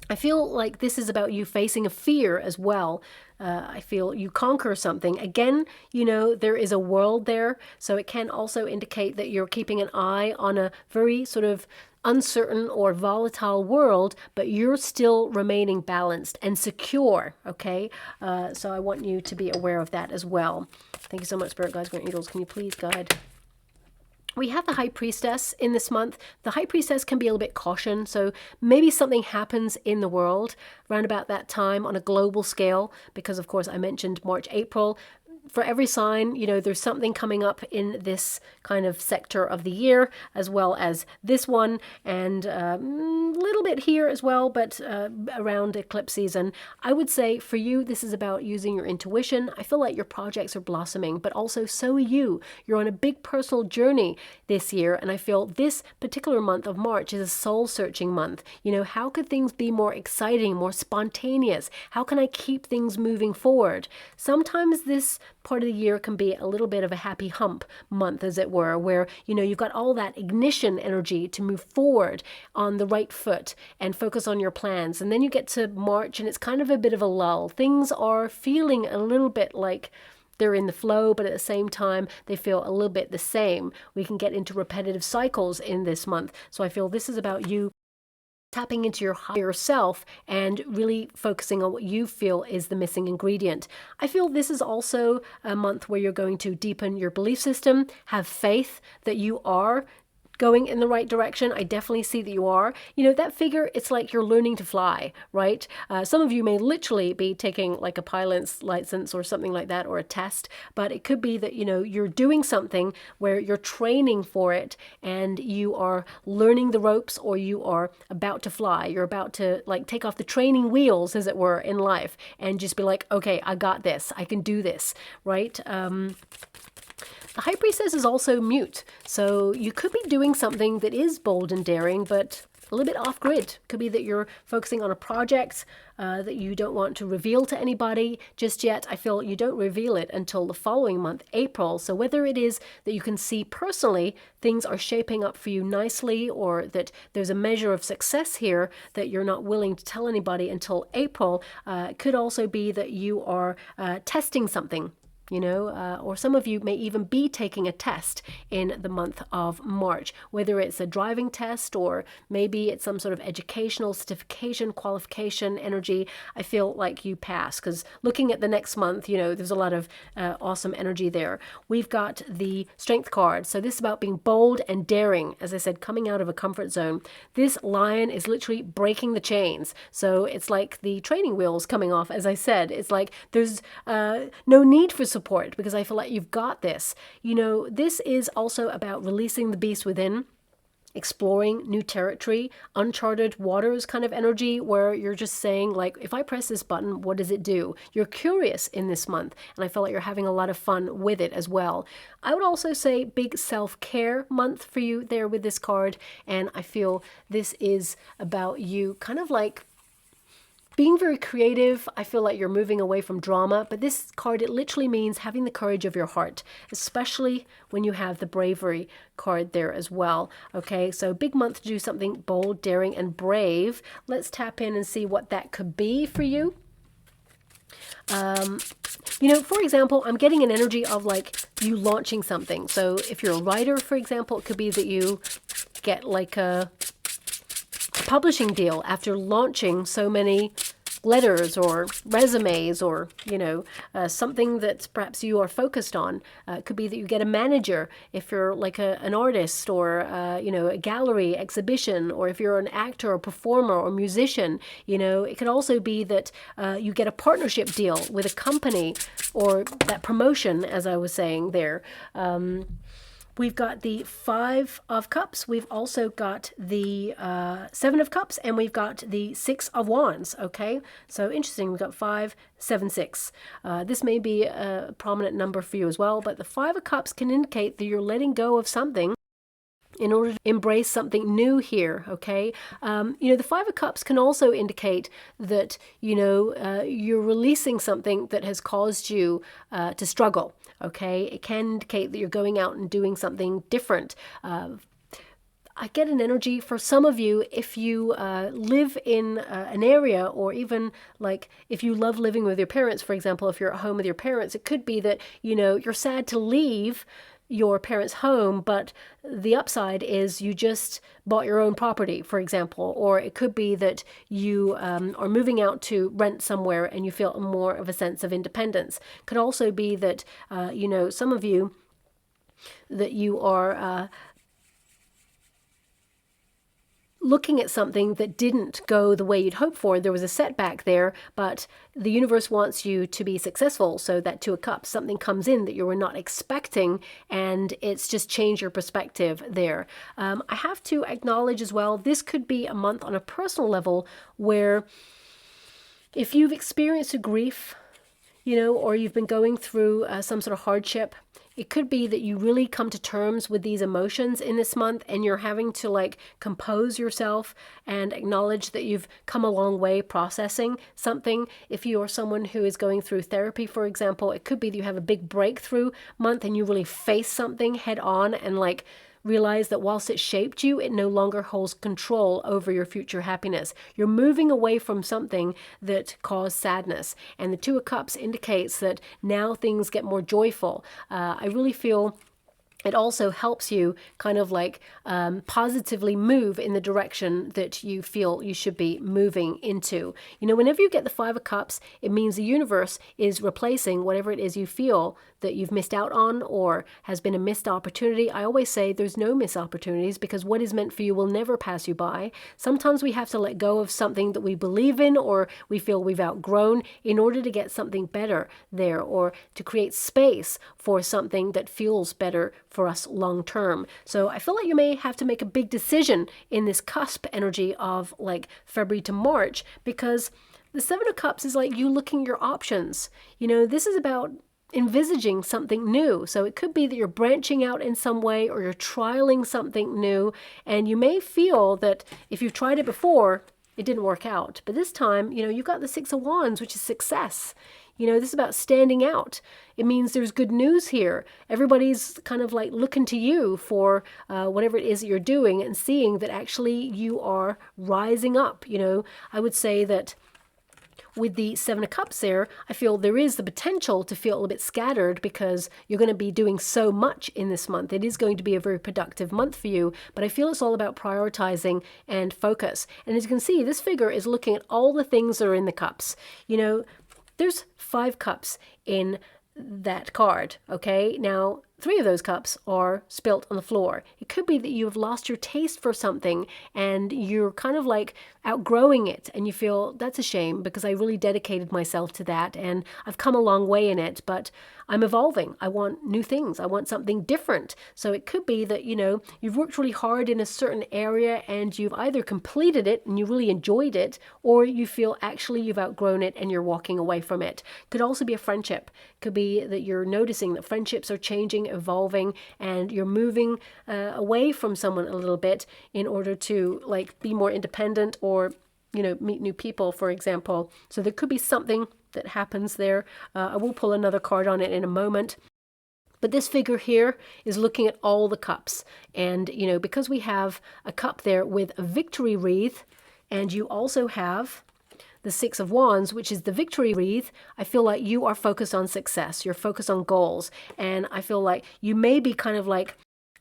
A: I feel like this is about you facing a fear as well. I feel you conquer something. Again, you know, there is a world there, so it can also indicate that you're keeping an eye on a very sort of uncertain or volatile world, but you're still remaining balanced and secure, okay? So I want you to be aware of that as well. Thank you so much, Spirit Guides, Guardian Angels. Can you please guide? We have the High Priestess in this month. The High Priestess can be a little bit caution, so maybe something happens in the world around about that time on a global scale, because of course I mentioned March, April. For every sign, you know, there's something coming up in this kind of sector of the year, as well as this one, and a little bit here as well, but around eclipse season. I would say for you, this is about using your intuition. I feel like your projects are blossoming, but also so are you. You're on a big personal journey this year, and I feel this particular month of March is a soul-searching month. You know, how could things be more exciting, more spontaneous? How can I keep things moving forward? Sometimes this part of the year can be a little bit of a happy hump month, as it were, where, you know, you've got all that ignition energy to move forward on the right foot and focus on your plans. And then you get to March and it's kind of a bit of a lull. Things are feeling a little bit like they're in the flow, but at the same time, they feel a little bit the same. We can get into repetitive cycles in this month. So I feel this is about you tapping into your higher self and really focusing on what you feel is the missing ingredient. I feel this is also a month where you're going to deepen your belief system, have faith that you are going in the right direction. I definitely see that you are. You know, that figure, it's like you're learning to fly, right? Some of you may literally be taking like a pilot's license or something like that, or a test, but it could be that, you know, you're doing something where you're training for it and you are learning the ropes, or you are about to fly. You're about to like take off the training wheels, as it were, in life, and just be like, okay, I got this. I can do this, right? The High Priestess is also mute, so you could be doing something that is bold and daring, but a little bit off-grid. Could be that you're focusing on a project that you don't want to reveal to anybody just yet. I feel you don't reveal it until the following month, April. So whether it is that you can see personally things are shaping up for you nicely, or that there's a measure of success here that you're not willing to tell anybody until April, it could also be that you are testing something. You know, or some of you may even be taking a test in the month of March, whether it's a driving test or maybe it's some sort of educational certification, qualification energy. I feel like you pass, because looking at the next month, you know, there's a lot of awesome energy there. We've got the Strength card. So this is about being bold and daring, as I said, coming out of a comfort zone. This lion is literally breaking the chains. So it's like the training wheels coming off, as I said. It's like there's no need for support, because I feel like you've got this. You know, this is also about releasing the beast within, exploring new territory, uncharted waters kind of energy, where you're just saying, like, if I press this button, what does it do? You're curious in this month, and I feel like you're having a lot of fun with it as well. I would also say big self-care month for you there with this card, and I feel this is about you kind of like being very creative. I feel like you're moving away from drama, but this card, it literally means having the courage of your heart, especially when you have the bravery card there as well. Okay, so big month to do something bold, daring, and brave. Let's tap in and see what that could be for you. You know, for example, I'm getting an energy of like you launching something. So if you're a writer, for example, it could be that you get like a publishing deal after launching so many letters or resumes, or you know, something that perhaps you are focused on. It could be that you get a manager if you're like an artist, or you know, a gallery exhibition, or if you're an actor or performer or musician. You know, it could also be that you get a partnership deal with a company, or that promotion, as I was saying there. We've got the Five of Cups. We've also got the Seven of Cups, and we've got the Six of Wands. Okay, so interesting. We've got 5, 7, 6. This may be a prominent number for you as well, but the Five of Cups can indicate that you're letting go of something in order to embrace something new here, okay? You know, the Five of Cups can also indicate that, you know, you're releasing something that has caused you to struggle, okay? It can indicate that you're going out and doing something different. I get an energy for some of you, if you live in an area, or even like if you love living with your parents, for example, if you're at home with your parents, it could be that, you know, you're sad to leave your parents' home, but the upside is you just bought your own property, for example. Or it could be that you are moving out to rent somewhere and you feel more of a sense of independence. Could also be that, you know, some of you, that you are looking at something that didn't go the way you'd hoped for. There was a setback there, but the universe wants you to be successful. So that Two of Cups, something comes in that you were not expecting, and it's just changed your perspective there. I have to acknowledge as well, this could be a month on a personal level where if you've experienced a grief, you know, or you've been going through some sort of hardship, it could be that you really come to terms with these emotions in this month, and you're having to like compose yourself and acknowledge that you've come a long way processing something. If you are someone who is going through therapy, for example, it could be that you have a big breakthrough month and you really face something head on and like realize that whilst it shaped you, it no longer holds control over your future happiness. You're moving away from something that caused sadness. And the Two of Cups indicates that now things get more joyful. I really feel it also helps you kind of like positively move in the direction that you feel you should be moving into. You know, whenever you get the Five of Cups, it means the universe is replacing whatever it is you feel that you've missed out on or has been a missed opportunity. I always say there's no missed opportunities, because what is meant for you will never pass you by. Sometimes we have to let go of something that we believe in or we feel we've outgrown in order to get something better there, or to create space for something that feels better for us long term. So I feel like you may have to make a big decision in this cusp energy of like February to March, because the Seven of Cups is like you looking at your options. You know, this is about envisaging something new. So it could be that you're branching out in some way, or you're trialing something new, and you may feel that if you've tried it before, it didn't work out. But this time, you know, you've got the Six of Wands, which is success. You know, this is about standing out. It means there's good news here. Everybody's kind of like looking to you for whatever it is that you're doing, and seeing that actually you are rising up. You know, I would say that with the Seven of Cups there, I feel there is the potential to feel a little bit scattered, because you're going to be doing so much in this month. It is going to be a very productive month for you, but I feel it's all about prioritizing and focus. And as you can see, this figure is looking at all the things that are in the cups. You know, there's 5 cups in that card, okay? Now, 3 of those cups are spilt on the floor. It could be that you have lost your taste for something and you're kind of like outgrowing it, and you feel that's a shame because I really dedicated myself to that and I've come a long way in it, but I'm evolving. I want new things. I want something different. So it could be that, you know, you've worked really hard in a certain area and you've either completed it and you really enjoyed it, or you feel actually you've outgrown it and you're walking away from it. Could also be a friendship. Could be that you're noticing that friendships are changing, evolving, and you're moving away from someone a little bit in order to like be more independent, or, you know, meet new people, for example. So there could be something that happens there. I will pull another card on it in a moment. But this figure here is looking at all the cups. And, you know, because we have a cup there with a victory wreath, and you also have the Six of Wands, which is the victory wreath, I feel like you are focused on success. You're focused on goals. And I feel like you may be kind of like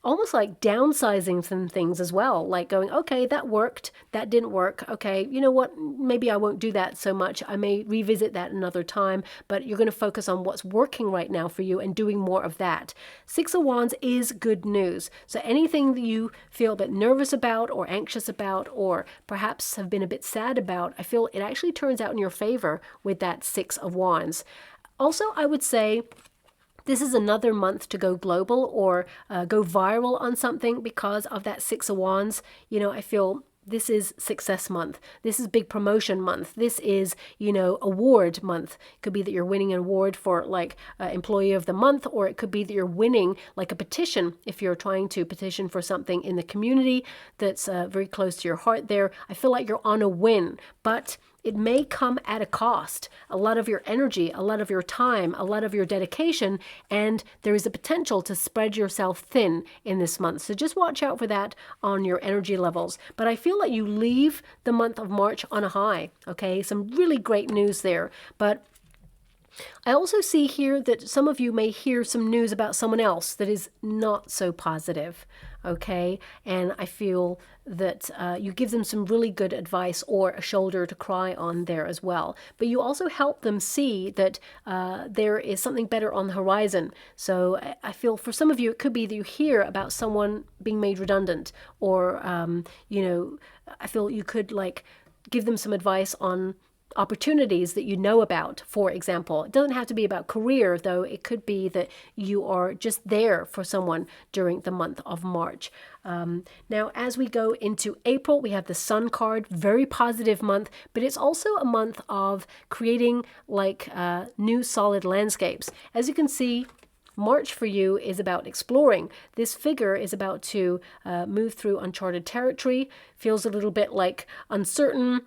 A: almost like downsizing some things as well, like going, okay, that worked, that didn't work. Okay, you know what? Maybe I won't do that so much. I may revisit that another time, but you're going to focus on what's working right now for you and doing more of that. Six of Wands is good news. So anything that you feel a bit nervous about or anxious about, or perhaps have been a bit sad about, I feel it actually turns out in your favor with that Six of Wands. Also, I would say, this is another month to go global or go viral on something because of that Six of Wands. You know, I feel this is success month. This is big promotion month. This is, you know, award month. It could be that you're winning an award for like employee of the month, or it could be that you're winning like a petition if you're trying to petition for something in the community that's very close to your heart there. I feel like you're on a win, but it may come at a cost, a lot of your energy, a lot of your time, a lot of your dedication, and there is a potential to spread yourself thin in this month. So just watch out for that on your energy levels. But I feel like you leave the month of March on a high, okay? Some really great news there. But I also see here that some of you may hear some news about someone else that is not so positive, okay? And I feel that you give them some really good advice or a shoulder to cry on there as well. But you also help them see that there is something better on the horizon. So I feel for some of you, it could be that you hear about someone being made redundant, or, you know, I feel you could like give them some advice on opportunities that you know about, for example. It doesn't have to be about career, though. It could be that you are just there for someone during the month of March. Now, as we go into April, we have the Sun card, very positive month, but it's also a month of creating like new solid landscapes. As you can see, March for you is about exploring. This figure is about to move through uncharted territory, feels a little bit like uncertain,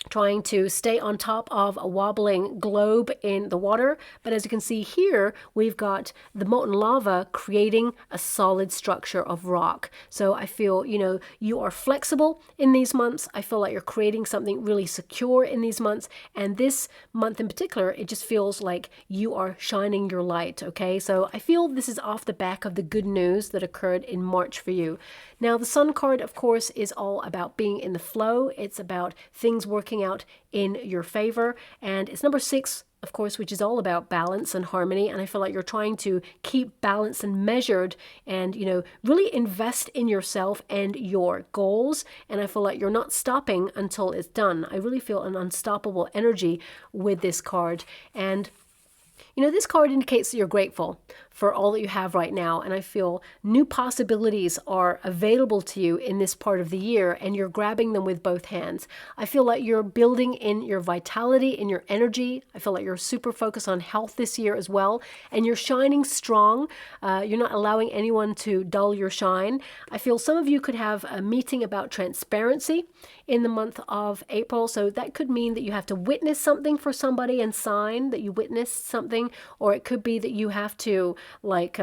A: trying to stay on top of a wobbling globe in the water. But as you can see here, we've got the molten lava creating a solid structure of rock. So I feel, you know, you are flexible in these months. I feel like you're creating something really secure in these months. And this month in particular, it just feels like you are shining your light, okay? So I feel this is off the back of the good news that occurred in March for you. Now, the Sun card, of course, is all about being in the flow. It's about things working out in your favor. And it's number 6, of course, which is all about balance and harmony. And I feel like you're trying to keep balance and measured and, you know, really invest in yourself and your goals. And I feel like you're not stopping until it's done. I really feel an unstoppable energy with this card. And you know, this card indicates that you're grateful for all that you have right now. And I feel new possibilities are available to you in this part of the year, and you're grabbing them with both hands. I feel like you're building in your vitality, in your energy. I feel like you're super focused on health this year as well. And you're shining strong. You're not allowing anyone to dull your shine. I feel some of you could have a meeting about transparency in the month of April. So that could mean that you have to witness something for somebody and sign that you witnessed something, or it could be that you have to like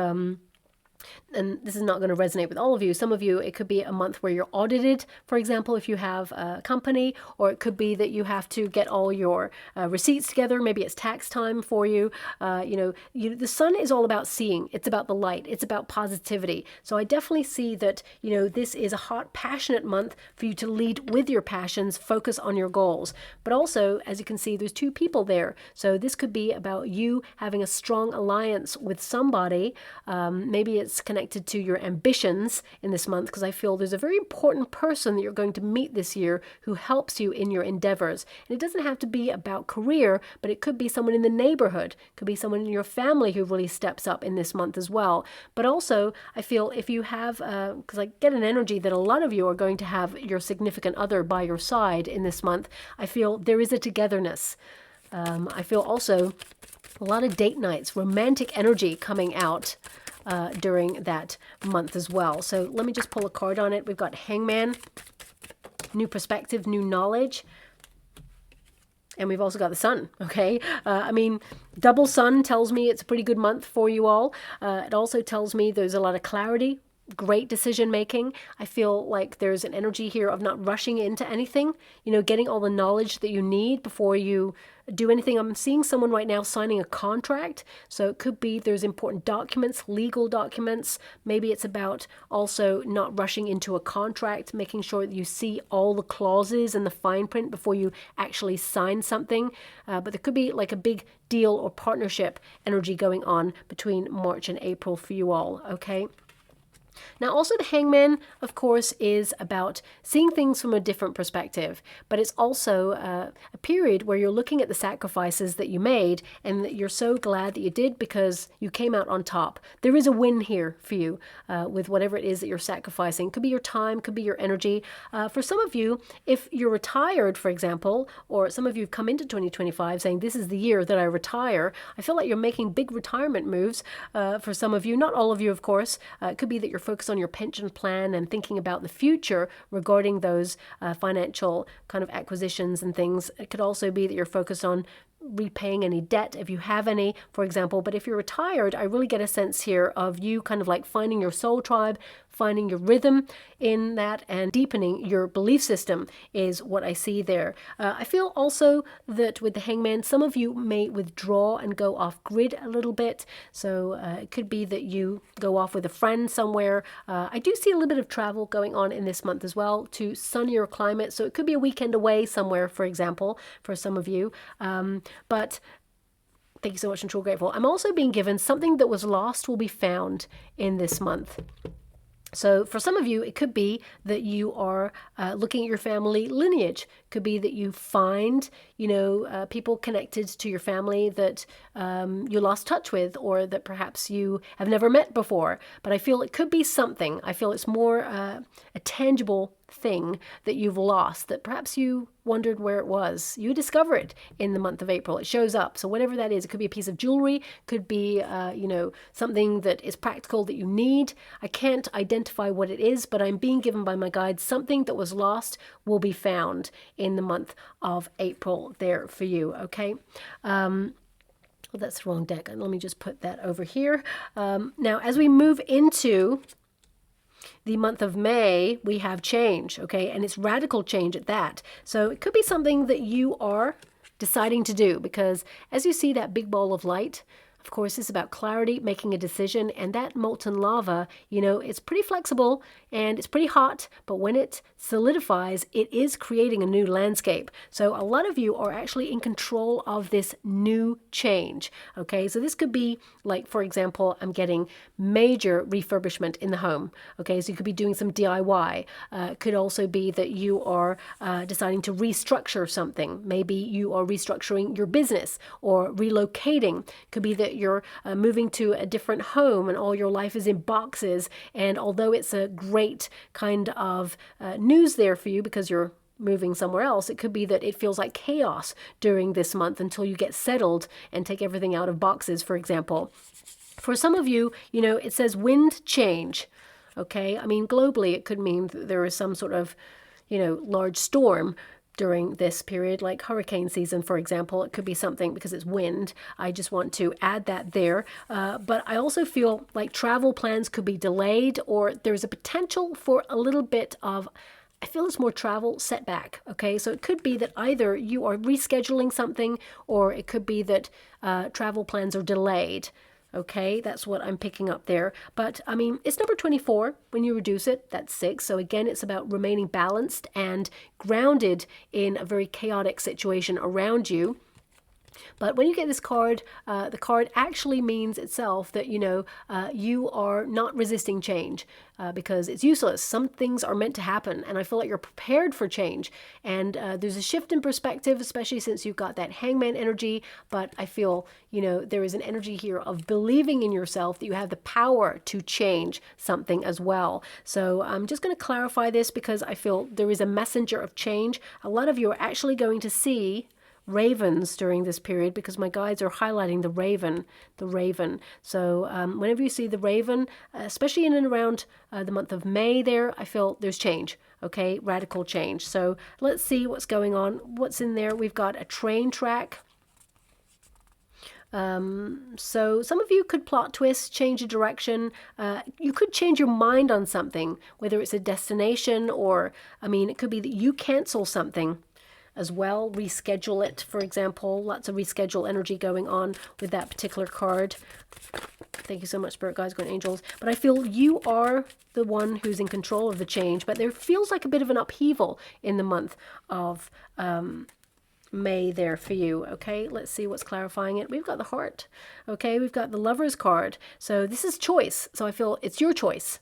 A: and this is not going to resonate with all of you. Some of you, it could be a month where you're audited, for example, if you have a company, or it could be that you have to get all your receipts together. Maybe it's tax time for you. The Sun is all about seeing. It's about the light. It's about positivity. So I definitely see that, you know, this is a hot, passionate month for you to lead with your passions, focus on your goals. But also, as you can see, there's 2 people there. So this could be about you having a strong alliance with somebody. Maybe it's connected to your ambitions in this month, because I feel there's a very important person that you're going to meet this year who helps you in your endeavors. And it doesn't have to be about career, but it could be someone in the neighborhood, could be someone in your family who really steps up in this month as well. But also, I feel if you have, because I get an energy that a lot of you are going to have your significant other by your side in this month, I feel there is a togetherness. I feel also a lot of date nights, romantic energy coming out during that month as well. So let me just pull a card on it. We've got Hangman, new perspective, new knowledge. And we've also got the Sun, okay? I mean, double Sun tells me it's a pretty good month for you all. It also tells me there's a lot of clarity great decision making. I feel like there's an energy here of not rushing into anything, getting all the knowledge that you need before you do anything. I'm seeing someone right now signing a contract. So it could be there's important documents, legal documents. Maybe it's about also not rushing into a contract, making sure that you see all the clauses and the fine print before you actually sign something. But there could be like a big deal or partnership energy going on between March and April for you all, okay? Now, also the Hangman, of course, is about seeing things from a different perspective, but it's also a period where you're looking at the sacrifices that you made and that you're so glad that you did because you came out on top. There is a win here for you with whatever it is that you're sacrificing. Could be your time, could be your energy. For some of you, if you're retired, for example, or some of you have come into 2025 saying, this is the year that I retire, I feel like you're making big retirement moves for some of you. Not all of you, of course. It could be that you're focused on your pension plan and thinking about the future regarding those financial kind of acquisitions and things. It could also be that you're focused on repaying any debt if you have any, for example. But if you're retired, I really get a sense here of you kind of like finding your soul tribe, finding your rhythm in that, and deepening your belief system is what I see there. I feel also that with the Hangman, some of you may withdraw and go off grid a little bit. So it could be that you go off with a friend somewhere. I do see a little bit of travel going on in this month as well to sunnier climate. So it could be a weekend away somewhere, for example, for some of you. But thank you so much, I'm truly grateful. I'm also being given something that was lost will be found in this month. So for some of you, it could be that you are looking at your family lineage. Could be that you find, people connected to your family that you lost touch with, or that perhaps you have never met before. But I feel it could be something. I feel it's more a tangible thing that you've lost, that perhaps you wondered where it was. You discover it in the month of April. It shows up. So whatever that is, it could be a piece of jewelry, could be, something that is practical that you need. I can't identify what it is, but I'm being given by my guides something that was lost will be found in the month of April there for you, okay? Well, that's the wrong deck. Let me just put that over here. Now, as we move into the month of May, we have change, okay? And it's radical change at that. So it could be something that you are deciding to do, because as you see that big ball of light, of course, it's about clarity, making a decision, and that molten lava, it's pretty flexible and it's pretty hot, but when it solidifies, it is creating a new landscape. So a lot of you are actually in control of this new change, okay? So this could be like, for example, I'm getting major refurbishment in the home, okay? So you could be doing some DIY. It could also be that you are deciding to restructure something. Maybe you are restructuring your business or relocating. It could be that you're moving to a different home and all your life is in boxes. And although it's a great kind of news there for you because you're moving somewhere else, it could be that it feels like chaos during this month until you get settled and take everything out of boxes, for example. For some of you, it says wind change. Okay, I mean, globally, it could mean that there is some sort of, large storm during this period, like hurricane season, for example. It could be something because it's wind. I just want to add that there. But I also feel like travel plans could be delayed, or there's a potential for a little bit of, I feel it's more travel setback, okay? So it could be that either you are rescheduling something, or it could be that travel plans are delayed. Okay, that's what I'm picking up there. But I mean, it's number 24. When you reduce it, that's 6. So again, it's about remaining balanced and grounded in a very chaotic situation around you. But when you get this card, the card actually means itself that, you are not resisting change because it's useless. Some things are meant to happen, and I feel like you're prepared for change. And there's a shift in perspective, especially since you've got that Hangman energy. But I feel, there is an energy here of believing in yourself that you have the power to change something as well. So I'm just going to clarify this because I feel there is a messenger of change. A lot of you are actually going to see ravens during this period because my guides are highlighting the raven. So whenever you see the raven, especially in and around the month of May there, I feel there's change, okay? Radical change. So let's see what's going on. What's in there? We've got a train track. So some of you could plot twist, change a direction. You could change your mind on something, whether it's a destination or, I mean, it could be that you cancel something as well, reschedule it, for example. Lots of reschedule energy going on with that particular card. Thank you so much, Spirit Guides, Guardian Angels. But I feel you are the one who's in control of the change, but there feels like a bit of an upheaval in the month of May there for you. Okay, let's see what's clarifying it. We've got the Heart. Okay, we've got the Lover's card. So this is choice. So I feel it's your choice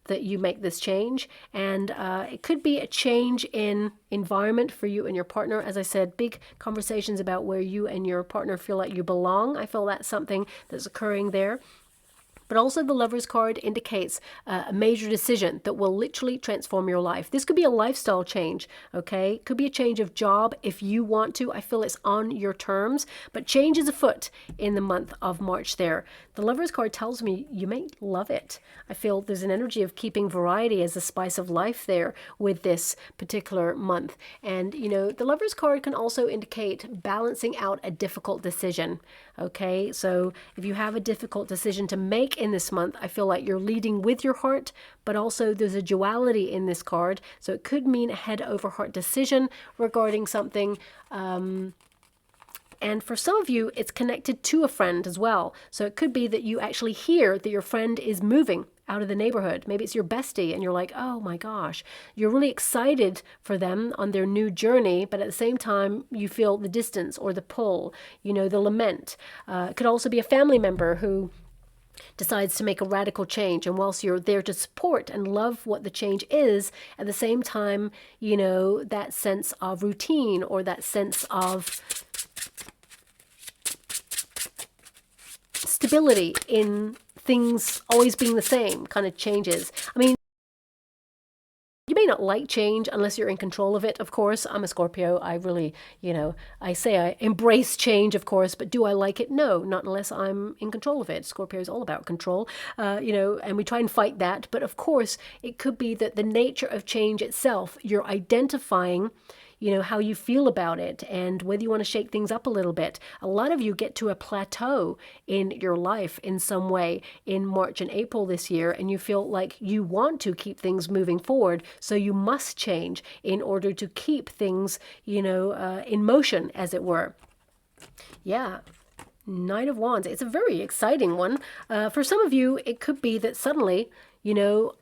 A: that you make this change, and it could be a change in environment for you and your partner. As I said, big conversations about where you and your partner feel like you belong. I feel that's something that's occurring there. But also the Lover's card indicates a major decision that will literally transform your life. This could be a lifestyle change, okay? Could be a change of job if you want to. I feel it's on your terms, but change is afoot in the month of March there. The Lover's card tells me you may love it. I feel there's an energy of keeping variety as the spice of life there with this particular month. And, you know, the Lover's card can also indicate balancing out a difficult decision, okay? So if you have a difficult decision to make in this month, I feel like you're leading with your heart, but also there's a duality in this card. So it could mean a head over heart decision regarding something. And for some of you, it's connected to a friend as well. So it could be that you actually hear that your friend is moving out of the neighborhood. Maybe it's your bestie and you're like, oh my gosh, you're really excited for them on their new journey, but at the same time, you feel the distance or the pull, you know, the lament. It could also be a family member who decides to make a radical change, and whilst you're there to support and love what the change is, at the same time, you know, that sense of routine or that sense of stability in things always being the same kind of changes. I mean, you may not like change unless you're in control of it, of course. I'm a Scorpio. I really, you know, I say I embrace change, of course, but do I like it? No, not unless I'm in control of it. Scorpio is all about control, you know, and we try and fight that. But of course, it could be that the nature of change itself, you're identifying, you know, how you feel about it and whether you want to shake things up a little bit. A lot of you get to a plateau in your life in some way in March and April this year, and you feel like you want to keep things moving forward, so you must change in order to keep things, you know, in motion, as it were. Yeah. Knight of Wands. It's a very exciting one. For some of you, it could be that suddenly, you know,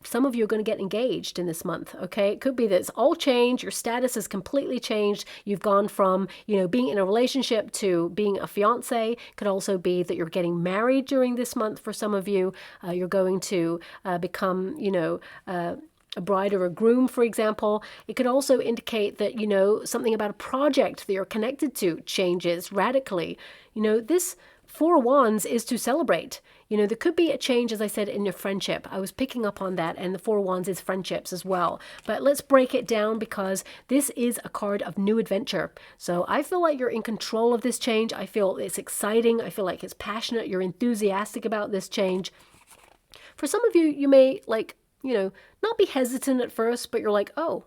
A: some of you are going to get engaged in this month, okay? It could be that it's all changed. Your status has completely changed. You've gone from, you know, being in a relationship to being a fiance. Could also be that you're getting married during this month for some of you. You're going to become, you know, a bride or a groom, for example. It could also indicate that, you know, something about a project that you're connected to changes radically. You know, this Four of Wands is to celebrate. You know, there could be a change, as I said, in your friendship. I was picking up on that, and the Four of Wands is friendships as well. But let's break it down, because this is a card of new adventure. So I feel like you're in control of this change. I feel it's exciting. I feel like it's passionate. You're enthusiastic about this change. For some of you, you may, like, you know, not be hesitant at first, but you're like, oh,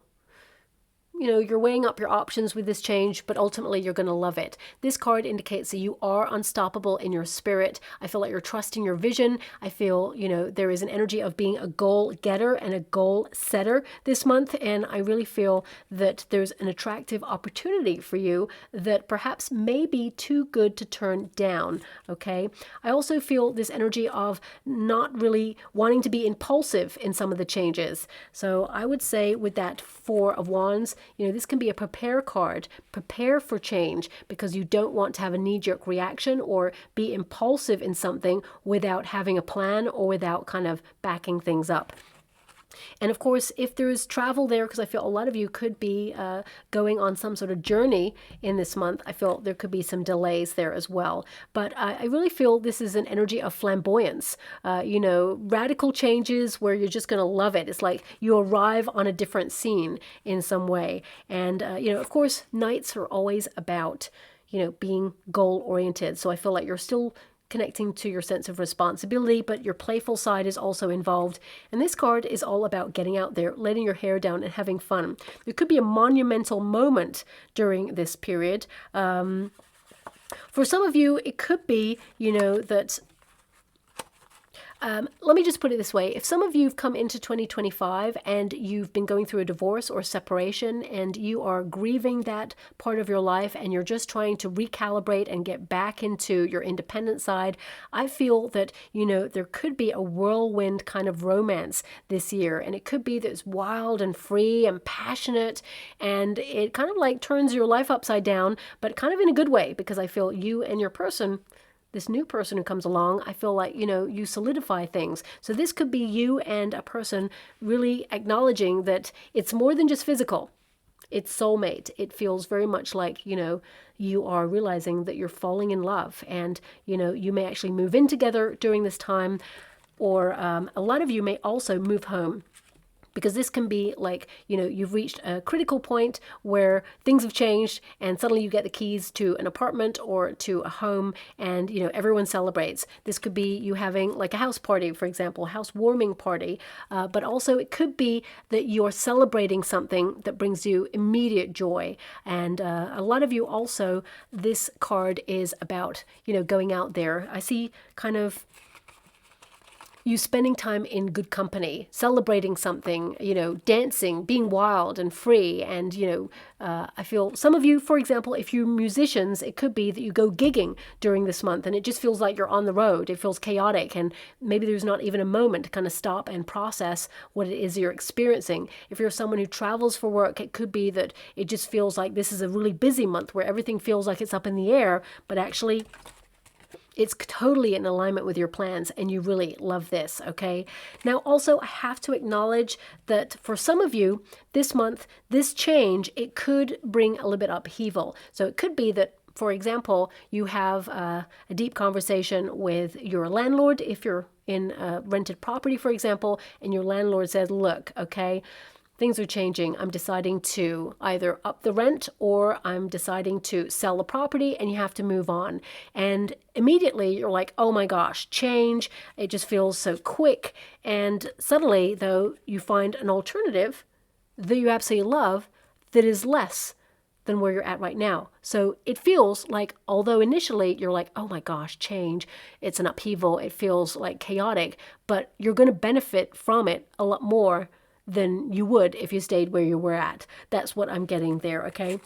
A: you know, you're weighing up your options with this change, but ultimately you're going to love it. This card indicates that you are unstoppable in your spirit. I feel like you're trusting your vision. I feel, you know, there is an energy of being a goal getter and a goal setter this month. And I really feel that there's an attractive opportunity for you that perhaps may be too good to turn down. Okay. I also feel this energy of not really wanting to be impulsive in some of the changes. So I would say with that Four of Wands, you know, this can be a prepare card. Prepare for change, because you don't want to have a knee-jerk reaction or be impulsive in something without having a plan or without kind of backing things up. And of course, if there's travel there, because I feel a lot of you could be going on some sort of journey in this month, I feel there could be some delays there as well. But I really feel this is an energy of flamboyance, you know, radical changes where you're just going to love it. It's like you arrive on a different scene in some way. And, you know, of course, nights are always about, you know, being goal oriented. So I feel like you're still connecting to your sense of responsibility, but your playful side is also involved. And this card is all about getting out there, letting your hair down, and having fun. There could be a monumental moment during this period. For some of you, it could be, you know, that let me just put it this way. If some of you have come into 2025 and you've been going through a divorce or separation and you are grieving that part of your life and you're just trying to recalibrate and get back into your independent side, I feel that, you know, there could be a whirlwind kind of romance this year. And it could be that it's wild and free and passionate, and it kind of like turns your life upside down, but kind of in a good way, because I feel you and your person, this new person who comes along, I feel like, you know, you solidify things. So this could be you and a person really acknowledging that it's more than just physical. It's soulmate. It feels very much like, you know, you are realizing that you're falling in love, and, you know, you may actually move in together during this time, or a lot of you may also move home. Because this can be like, you know, you've reached a critical point where things have changed and suddenly you get the keys to an apartment or to a home, and, you know, everyone celebrates. This could be you having like a house party, for example, housewarming party. But also it could be that you're celebrating something that brings you immediate joy. And a lot of you also, this card is about, you know, going out there. I see kind of you spending time in good company, celebrating something, you know, dancing, being wild and free. And, you know, I feel some of you, for example, if you're musicians, it could be that you go gigging during this month and it just feels like you're on the road. It feels chaotic, and maybe there's not even a moment to kind of stop and process what it is you're experiencing. If you're someone who travels for work, it could be that it just feels like this is a really busy month where everything feels like it's up in the air, but actually it's totally in alignment with your plans, and you really love this, okay? Now, also, I have to acknowledge that for some of you, this month, this change, it could bring a little bit of upheaval. So it could be that, for example, you have a deep conversation with your landlord, if you're in a rented property, for example, and your landlord says, look, okay, things are changing. I'm deciding to either up the rent or I'm deciding to sell the property, and you have to move on. And immediately you're like, oh my gosh, change. It just feels so quick. And suddenly, though, you find an alternative that you absolutely love that is less than where you're at right now. So it feels like, although initially you're like, oh my gosh, change, it's an upheaval, it feels like chaotic, but you're going to benefit from it a lot more than you would if you stayed where you were at. That's what I'm getting there, okay?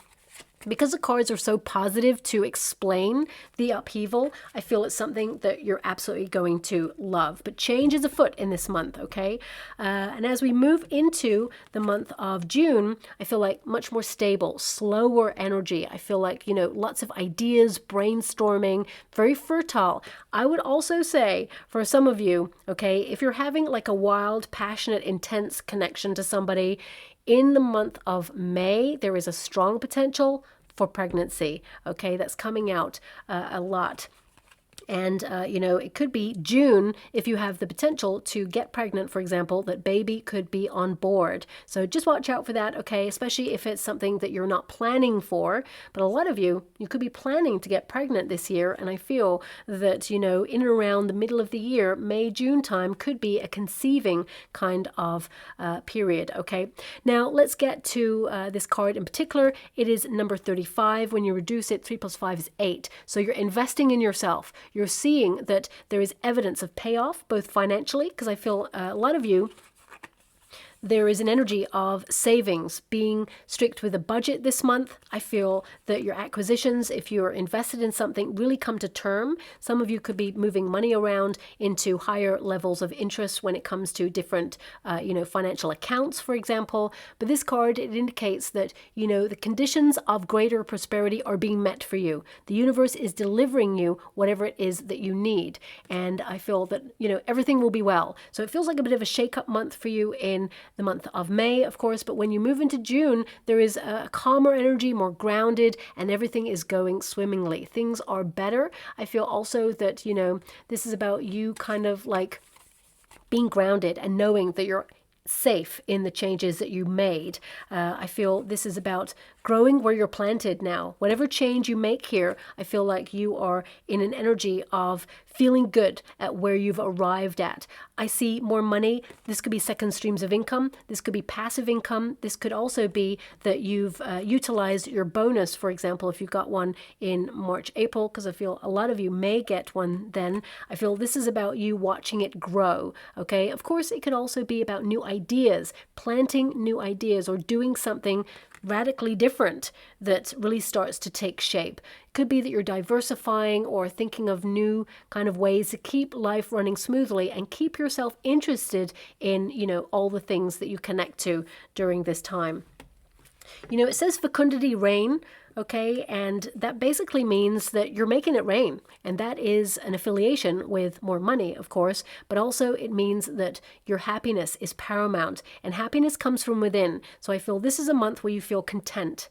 A: Because the cards are so positive to explain the upheaval, I feel it's something that you're absolutely going to love. But change is afoot in this month, okay? And as we move into the month of June, I feel like much more stable, slower energy. I feel like, you know, lots of ideas, brainstorming, very fertile. I would also say for some of you, okay, if you're having like a wild, passionate, intense connection to somebody, in the month of May, there is a strong potential for pregnancy, okay? That's coming out a lot. And, you know, it could be June if you have the potential to get pregnant, for example, that baby could be on board. So just watch out for that, okay? Especially if it's something that you're not planning for. But a lot of you could be planning to get pregnant this year. And I feel that, you know, in and around the middle of the year, May, June time could be a conceiving kind of period, okay? Now, let's get to this card in particular. It is number 35. When you reduce it, 3 plus 5 is 8. So you're investing in yourself. You're seeing that there is evidence of payoff, both financially, because I feel a lot of you, there is an energy of savings, being strict with a budget this month. I feel that your acquisitions, if you're invested in something, really come to term. Some of you could be moving money around into higher levels of interest when it comes to different, you know, financial accounts, for example. But this card, it indicates that, you know, the conditions of greater prosperity are being met for you. The universe is delivering you whatever it is that you need. And I feel that, you know, everything will be well. So it feels like a bit of a shake-up month for you in the month of May, of course, but when you move into June, there is a calmer energy, more grounded, and everything is going swimmingly. Things are better. I feel also that, you know, this is about you kind of like being grounded and knowing that you're safe in the changes that you made. I feel this is about growing where you're planted now. Whatever change you make here, I feel like you are in an energy of feeling good at where you've arrived at. I see more money. This could be second streams of income. This could be passive income. This could also be that you've utilized your bonus, for example, if you got one in March, April, because I feel a lot of you may get one then. I feel this is about you watching it grow, okay? Of course, it could also be about new ideas, planting new ideas or doing something radically different that really starts to take shape. It could be that you're diversifying or thinking of new kind of ways to keep life running smoothly and keep yourself interested in, all the things that you connect to during this time. It says fecundity reign, okay, and that basically means that you're making it rain, and that is an affiliation with more money, of course, but also it means that your happiness is paramount, and happiness comes from within. So I feel this is a month where you feel content.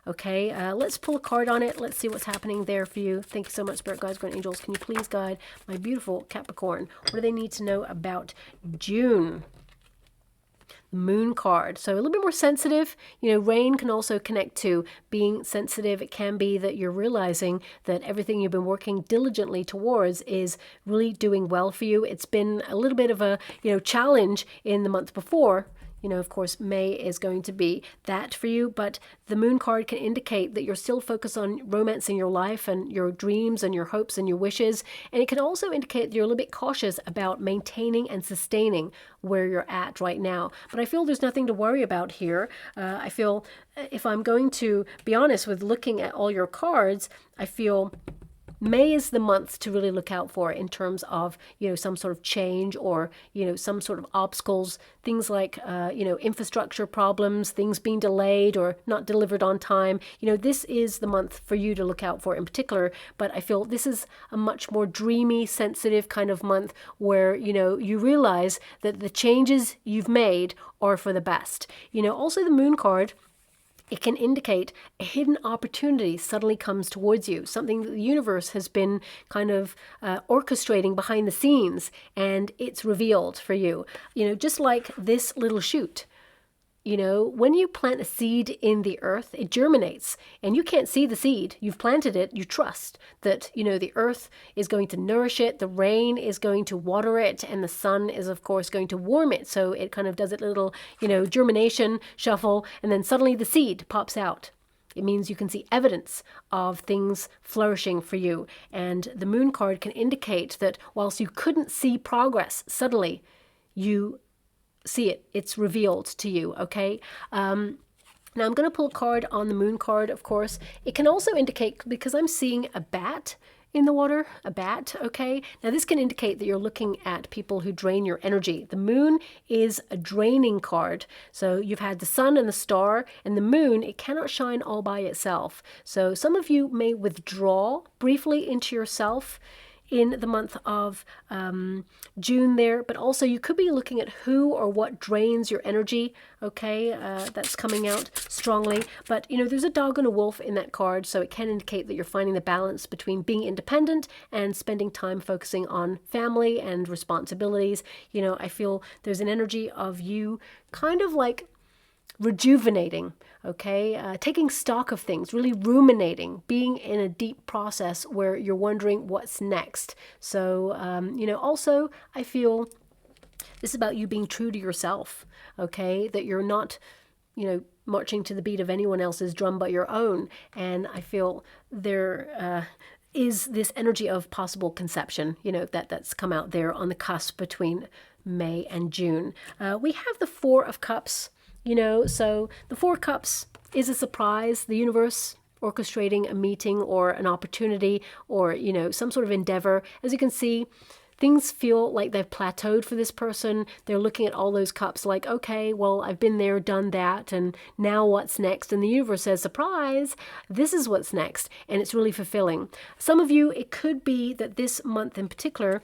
A: Okay, let's pull a card on it. Let's see what's happening there for you. Thank you so much, Spirit Guides, Guardian Angels. Can you please guide my beautiful Capricorn? What do they need to know about June? Moon card. So a little bit more sensitive. Rain can also connect to being sensitive. It can be that you're realizing that everything you've been working diligently towards is really doing well for you. It's been a little bit of a, challenge in the month before. Of course, May is going to be that for you, but the moon card can indicate that you're still focused on romancing your life and your dreams and your hopes and your wishes. And it can also indicate that you're a little bit cautious about maintaining and sustaining where you're at right now. But I feel there's nothing to worry about here. I feel, if I'm going to be honest with looking at all your cards, I feel May is the month to really look out for in terms of, some sort of change or, some sort of obstacles, things like, infrastructure problems, things being delayed or not delivered on time. This is the month for you to look out for in particular, but I feel this is a much more dreamy, sensitive kind of month where, you realize that the changes you've made are for the best. Also the moon card, it can indicate a hidden opportunity suddenly comes towards you, something that the universe has been kind of orchestrating behind the scenes, and it's revealed for you. Just like this little shoot. When you plant a seed in the earth, it germinates, and you can't see the seed. You've planted it. You trust that, the earth is going to nourish it. The rain is going to water it, and the sun is, of course, going to warm it. So it kind of does a little, germination shuffle, and then suddenly the seed pops out. It means you can see evidence of things flourishing for you. And the moon card can indicate that whilst you couldn't see progress, suddenly you see it. It's revealed to you, okay? Now I'm going to pull a card on the moon card, of course. It can also indicate, because I'm seeing a bat in the water, a bat, okay? Now this can indicate that you're looking at people who drain your energy. The moon is a draining card. So you've had the sun and the star, and the moon, it cannot shine all by itself. So some of you may withdraw briefly into yourself in the month of June there, but also you could be looking at who or what drains your energy, okay? That's coming out strongly, but there's a dog and a wolf in that card, so it can indicate that you're finding the balance between being independent and spending time focusing on family and responsibilities. I feel there's an energy of you kind of like rejuvenating, okay? Taking stock of things, really ruminating, being in a deep process where you're wondering what's next. So, also I feel this is about you being true to yourself, okay? That you're not, marching to the beat of anyone else's drum but your own. And I feel there is this energy of possible conception, that's come out there on the cusp between May and June. We have the Four of Cups. So the Four Cups is a surprise, the universe orchestrating a meeting or an opportunity or, some sort of endeavor. As you can see, things feel like they've plateaued for this person. They're looking at all those cups like, okay, well, I've been there, done that, and now what's next? And the universe says, surprise, this is what's next. And it's really fulfilling. Some of you, it could be that this month in particular,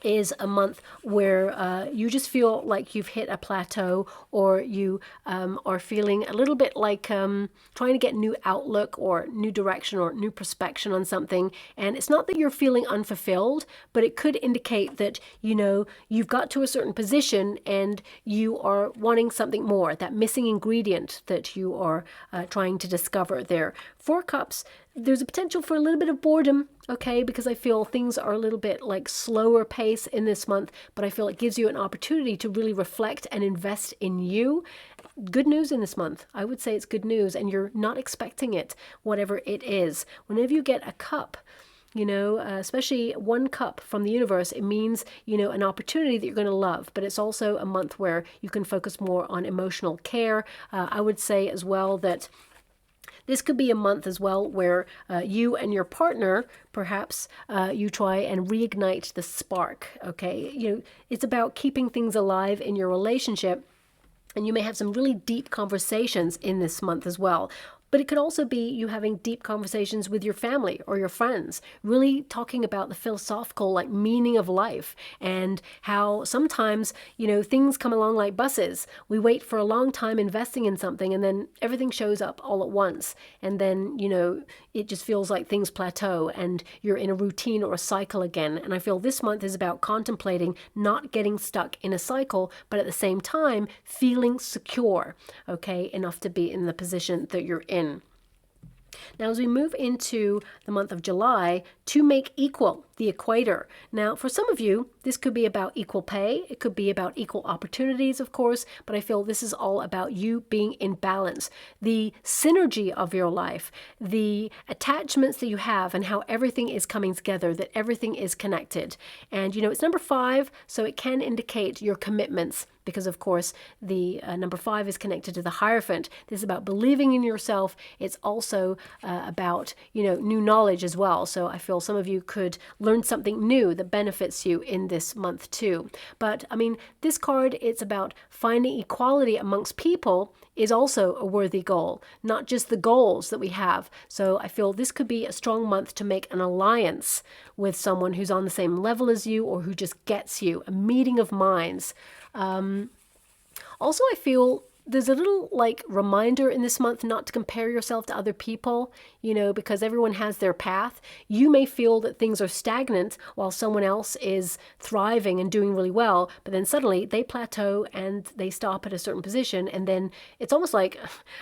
A: is a month where you just feel like you've hit a plateau, or you are feeling a little bit like trying to get new outlook or new direction or new perspective on something. And it's not that you're feeling unfulfilled, but it could indicate that, you know, you've got to a certain position and you are wanting something more, that missing ingredient that you are trying to discover there. Four Cups, there's a potential for a little bit of boredom, okay, because I feel things are a little bit like slower pace in this month, but I feel it gives you an opportunity to really reflect and invest in you. Good news in this month. I would say it's good news, and you're not expecting it, whatever it is. Whenever you get a cup, you know, especially one cup from the universe, it means, you know, an opportunity that you're going to love. But it's also a month where you can focus more on emotional care. I would say as well that this could be a month as well where you and your partner, perhaps you try and reignite the spark, okay? You know, it's about keeping things alive in your relationship, and you may have some really deep conversations in this month as well. But it could also be you having deep conversations with your family or your friends, really talking about the philosophical, like, meaning of life, and how sometimes, you know, things come along like buses. We wait for a long time investing in something, and then everything shows up all at once. And then, you know, it just feels like things plateau and you're in a routine or a cycle again. And I feel this month is about contemplating not getting stuck in a cycle, but at the same time feeling secure, okay, enough to be in the position that you're in. Now, as we move into the month of July, to make equal, the equator. Now, for some of you, this could be about equal pay. It could be about equal opportunities, of course, but I feel this is all about you being in balance. The synergy of your life, the attachments that you have, and how everything is coming together, that everything is connected. And, you know, it's number 5, so it can indicate your commitments, because of course the number 5 is connected to the Hierophant. This is about believing in yourself. It's also about, you know, new knowledge as well. So I feel some of you could learn something new that benefits you in this month too. But I mean, this card, it's about finding equality amongst people is also a worthy goal, not just the goals that we have. So I feel this could be a strong month to make an alliance with someone who's on the same level as you, or who just gets you, a meeting of minds. Also, I feel there's a little like reminder in this month not to compare yourself to other people, you know, because everyone has their path. You may feel that things are stagnant while someone else is thriving and doing really well, but then suddenly they plateau and they stop at a certain position, and then it's almost like,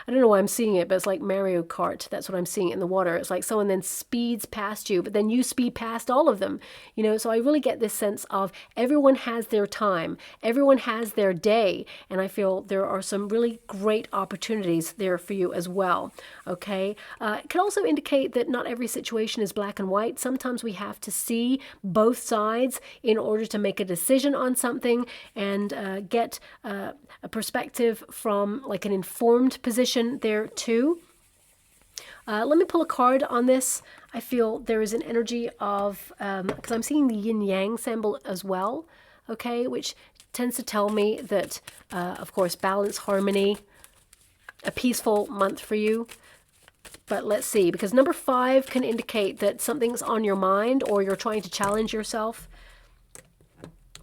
A: I don't know why I'm seeing it, but it's like Mario Kart. That's what I'm seeing in the water. It's like someone then speeds past you, but then you speed past all of them, you know. So I really get this sense of everyone has their time, everyone has their day, and I feel there are some really great opportunities there for you as well, okay? It can also indicate that not every situation is black and white. Sometimes we have to see both sides in order to make a decision on something, and get a perspective from like an informed position there too. Let me pull a card on this. I feel there is an energy of, because I'm seeing the yin-yang symbol as well, okay, which tends to tell me that, of course, balance, harmony, a peaceful month for you. But let's see, because number 5 can indicate that something's on your mind or you're trying to challenge yourself.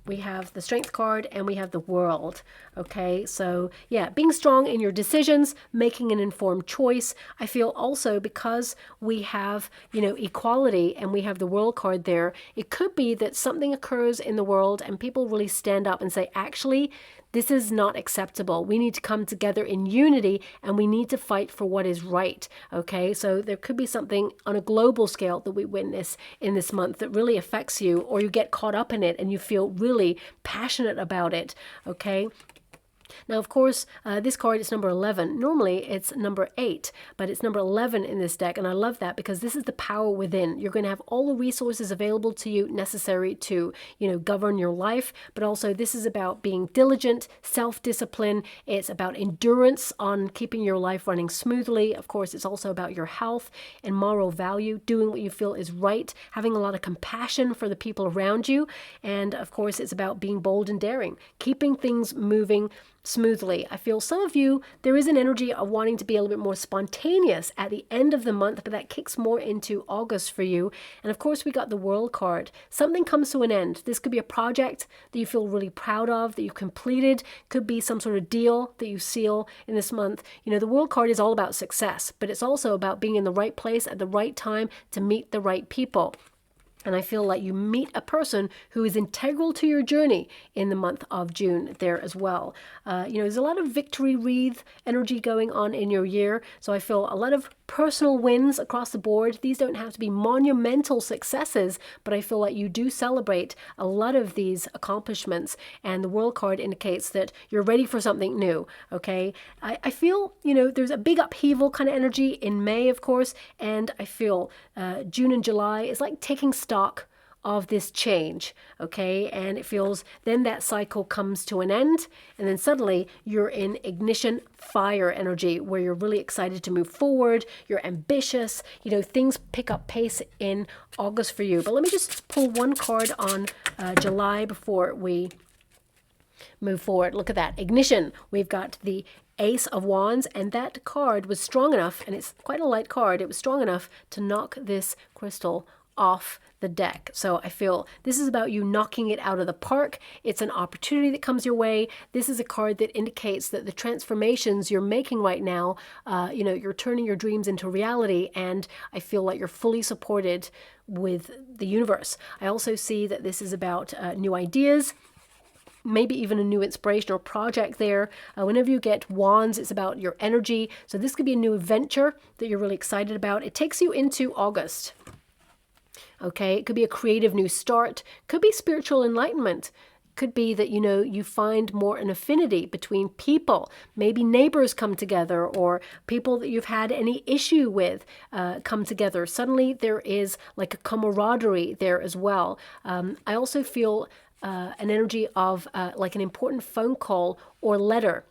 A: We have the Strength card and we have the World. Okay, so yeah, being strong in your decisions, making an informed choice. I feel also because we have, you know, equality and we have the World card there, it could be that something occurs in the world and people really stand up and say, actually, this is not acceptable. We need to come together in unity and we need to fight for what is right. Okay, so there could be something on a global scale that we witness in this month that really affects you, or you get caught up in it and you feel really passionate about it. Okay. Now, of course, this card is number 11. Normally, it's number 8, but it's number 11 in this deck, and I love that because this is the power within. You're going to have all the resources available to you necessary to, you know, govern your life, but also this is about being diligent, self-discipline. It's about endurance on keeping your life running smoothly. Of course, it's also about your health and moral value, doing what you feel is right, having a lot of compassion for the people around you, and of course, it's about being bold and daring, keeping things moving, smoothly. I feel some of you, there is an energy of wanting to be a little bit more spontaneous at the end of the month, but that kicks more into August for you. And of course, we got the World card. Something comes to an end. This could be a project that you feel really proud of, that you completed. Could be some sort of deal that you seal in this month. You know, the World card is all about success, but it's also about being in the right place at the right time to meet the right people. And I feel like you meet a person who is integral to your journey in the month of June there as well. You know, there's a lot of victory wreath energy going on in your year. So I feel a lot of personal wins across the board. These don't have to be monumental successes, but I feel like you do celebrate a lot of these accomplishments. And the World card indicates that you're ready for something new, okay? I feel, you know, there's a big upheaval kind of energy in May, of course, and I feel June and July is like taking stock of this change, okay? And it feels then that cycle comes to an end, and then suddenly you're in ignition fire energy where you're really excited to move forward, you're ambitious, you know, things pick up pace in August for you. But let me just pull one card on July before we move forward. Look at that, ignition. We've got the Ace of Wands, and that card was strong enough, and it's quite a light card, it was strong enough to knock this crystal off the deck. So I feel this is about you knocking it out of the park. It's an opportunity that comes your way. This is a card that indicates that the transformations you're making right now, you know, you're turning your dreams into reality, and I feel like you're fully supported with the universe. I also see that this is about new ideas, maybe even a new inspiration or project there. Whenever you get wands, it's about your energy. So this could be a new adventure that you're really excited about. It takes you into August. Okay, it could be a creative new start, could be spiritual enlightenment, could be that, you know, you find more an affinity between people. Maybe neighbors come together, or people that you've had any issue with come together. Suddenly there is like a camaraderie there as well. I also feel an energy of like an important phone call or letter,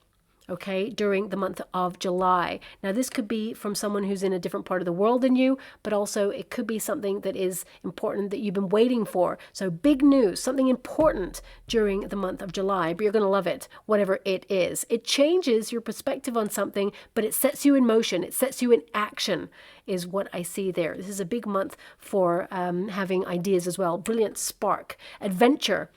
A: okay, during the month of July. Now, this could be from someone who's in a different part of the world than you, but also it could be something that is important that you've been waiting for. So big news, something important during the month of July, but you're going to love it, whatever it is. It changes your perspective on something, but it sets you in motion. It sets you in action is what I see there. This is a big month for having ideas as well. Brilliant spark, adventure.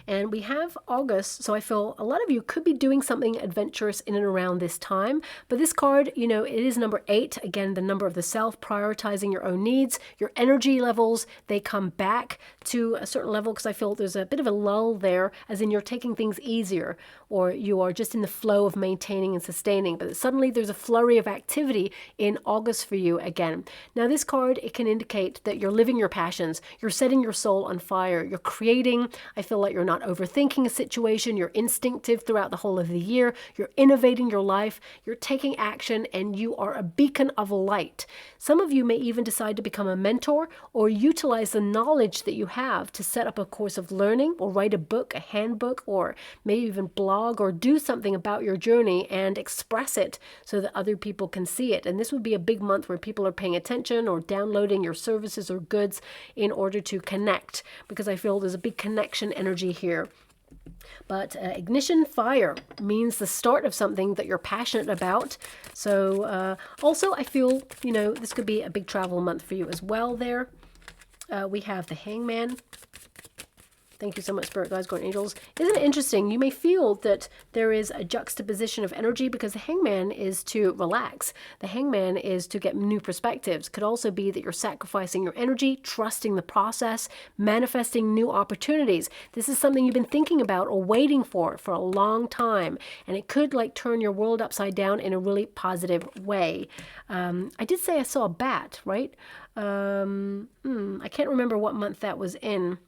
A: And we have August, so I feel a lot of you could be doing something adventurous in and around this time. But this card, you know, it is number 8, again, the number of the self, prioritizing your own needs, your energy levels, they come back to a certain level, because I feel there's a bit of a lull there, as in you're taking things easier, or you are just in the flow of maintaining and sustaining. But suddenly there's a flurry of activity in August for you again. Now this card, it can indicate that you're living your passions, you're setting your soul on fire, you're creating. I feel like you're not overthinking a situation, you're instinctive throughout the whole of the year, you're innovating your life, you're taking action, and you are a beacon of light. Some of you may even decide to become a mentor or utilize the knowledge that you have to set up a course of learning, or write a book, a handbook, or maybe even blog or do something about your journey and express it so that other people can see it. And this would be a big month where people are paying attention or downloading your services or goods in order to connect, because I feel there's a big connection energy here. But ignition fire means the start of something that you're passionate about. So also I feel, you know, this could be a big travel month for you as well there. We have the Hangman. Thank you so much, Spirit Guides, Guardian Angels. Isn't it interesting? You may feel that there is a juxtaposition of energy, because the Hangman is to relax. The Hangman is to get new perspectives. Could also be that you're sacrificing your energy, trusting the process, manifesting new opportunities. This is something you've been thinking about or waiting for a long time. And it could like turn your world upside down in a really positive way. I did say I saw a bat, right? I can't remember what month that was in.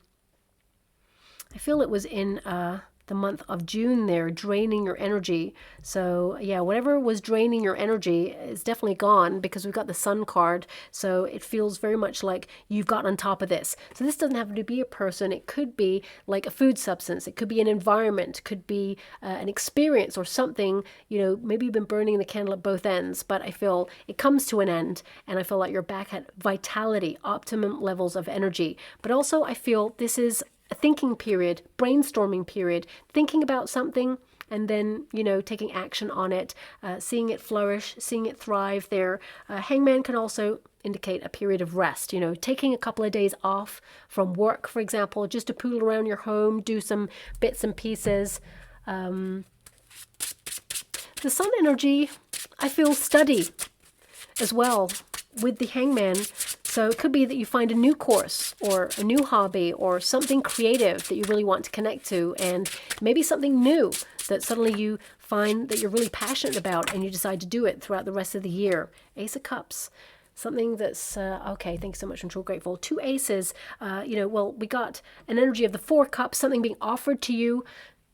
A: I feel it was in the month of June there, draining your energy. So yeah, whatever was draining your energy is definitely gone, because we've got the Sun card. So it feels very much like you've got on top of this. So this doesn't have to be a person. It could be like a food substance. It could be an environment, could be an experience or something, you know, maybe you've been burning the candle at both ends, but I feel it comes to an end, and I feel like you're back at vitality, optimum levels of energy. But also I feel this is a thinking period, brainstorming period, thinking about something and then, taking action on it, seeing it flourish, seeing it thrive there. Hangman can also indicate a period of rest, taking a couple of days off from work, for example, just to poodle around your home, do some bits and pieces. The Sun energy, I feel study as well with the Hangman. So it could be that you find a new course or a new hobby or something creative that you really want to connect to, and maybe something new that suddenly you find that you're really passionate about and you decide to do it throughout the rest of the year. Ace of Cups. Something that's, okay, thanks so much, I'm so grateful. 2 aces, well, we got an energy of the 4 cups, something being offered to you.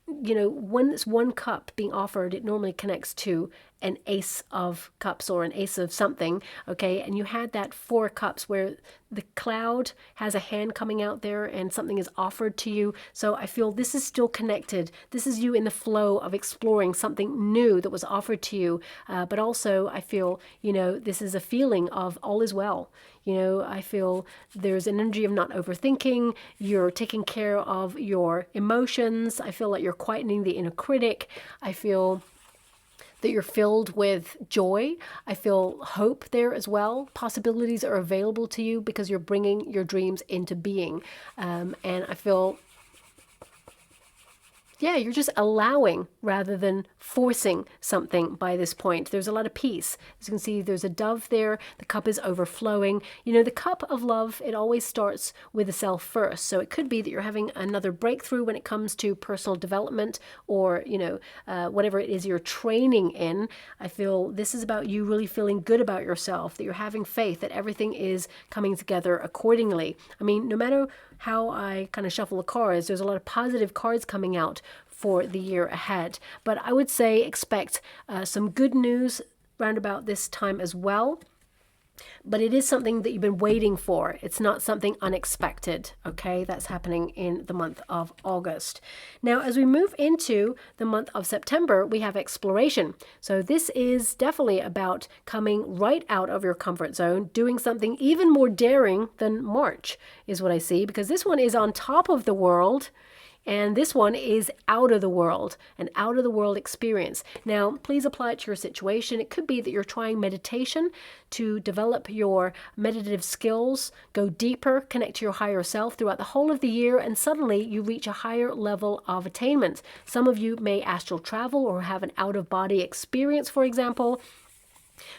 A: When it's 1 cup being offered, it normally connects to an ace of cups or an ace of something, okay? And you had that 4 cups where the cloud has a hand coming out there and something is offered to you. So I feel this is still connected. This is you in the flow of exploring something new that was offered to you. But also I feel, this is a feeling of all is well. I feel there's an energy of not overthinking. You're taking care of your emotions. I feel like you're quietening the inner critic. I feel that you're filled with joy. I feel hope there as well. Possibilities are available to you because you're bringing your dreams into being. And I feel, you're just allowing rather than forcing something by this point. There's a lot of peace. As you can see, there's a dove there. The cup is overflowing. The cup of love, it always starts with the self first. So it could be that you're having another breakthrough when it comes to personal development or, whatever it is you're training in. I feel this is about you really feeling good about yourself, that you're having faith that everything is coming together accordingly. I mean, no matter how I kind of shuffle the cards, there's a lot of positive cards coming out for the year ahead. But I would say expect some good news round about this time as well. But it is something that you've been waiting for. It's not something unexpected, okay? That's happening in the month of August. Now, as we move into the month of September, we have exploration. So this is definitely about coming right out of your comfort zone, doing something even more daring than March, is what I see, because this one is on top of the world. And this one is out of the world, an out of the world experience. Now, please apply it to your situation. It could be that you're trying meditation to develop your meditative skills, go deeper, connect to your higher self throughout the whole of the year, and suddenly you reach a higher level of attainment. Some of you may astral travel or have an out-of-body experience, for example.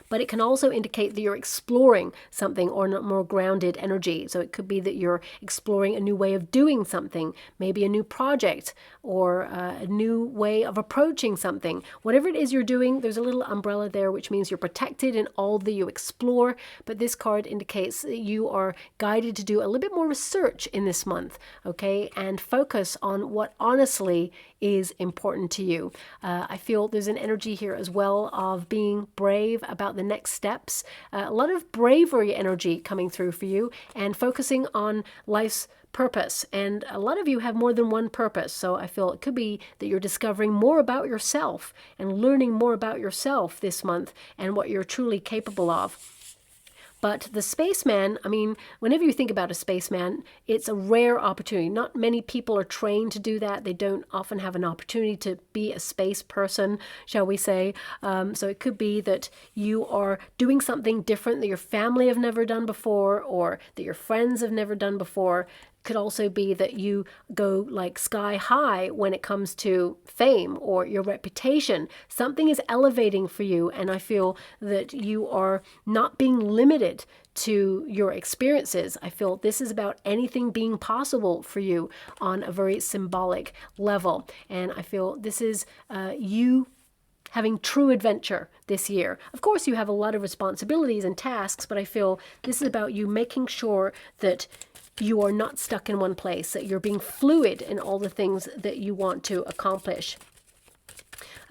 A: But it can also indicate that you're exploring something or a more grounded energy. So it could be that you're exploring a new way of doing something, maybe a new project or a new way of approaching something. Whatever it is you're doing, there's a little umbrella there, which means you're protected in all that you explore. But this card indicates that you are guided to do a little bit more research in this month, okay? And focus on what honestly is important to you. I feel there's an energy here as well of being brave about the next steps. A lot of bravery energy coming through for you and focusing on life's purpose. And a lot of you have more than one purpose. So I feel it could be that you're discovering more about yourself and learning more about yourself this month and what you're truly capable of. But the spaceman, I mean, whenever you think about a spaceman, it's a rare opportunity. Not many people are trained to do that. They don't often have an opportunity to be a space person, shall we say. So it could be that you are doing something different that your family have never done before or that your friends have never done before. Could also be that you go like sky high when it comes to fame or your reputation. Something is elevating for you, and I feel that you are not being limited to your experiences. I feel this is about anything being possible for you on a very symbolic level, and I feel this is you having true adventure this year. Of course, you have a lot of responsibilities and tasks, but I feel this is about you making sure that you are not stuck in one place, that you're being fluid in all the things that you want to accomplish.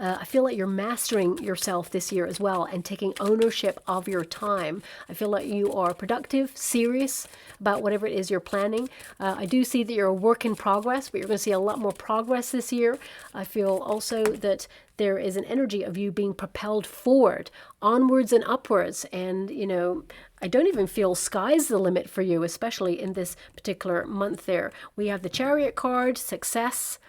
A: I feel like you're mastering yourself this year as well and taking ownership of your time. I feel like you are productive, serious about whatever it is you're planning. I do see that you're a work in progress, but you're going to see a lot more progress this year. I feel also that there is an energy of you being propelled forward, onwards and upwards. And, you know, I don't even feel sky's the limit for you, especially in this particular month there. We have the Chariot card, success.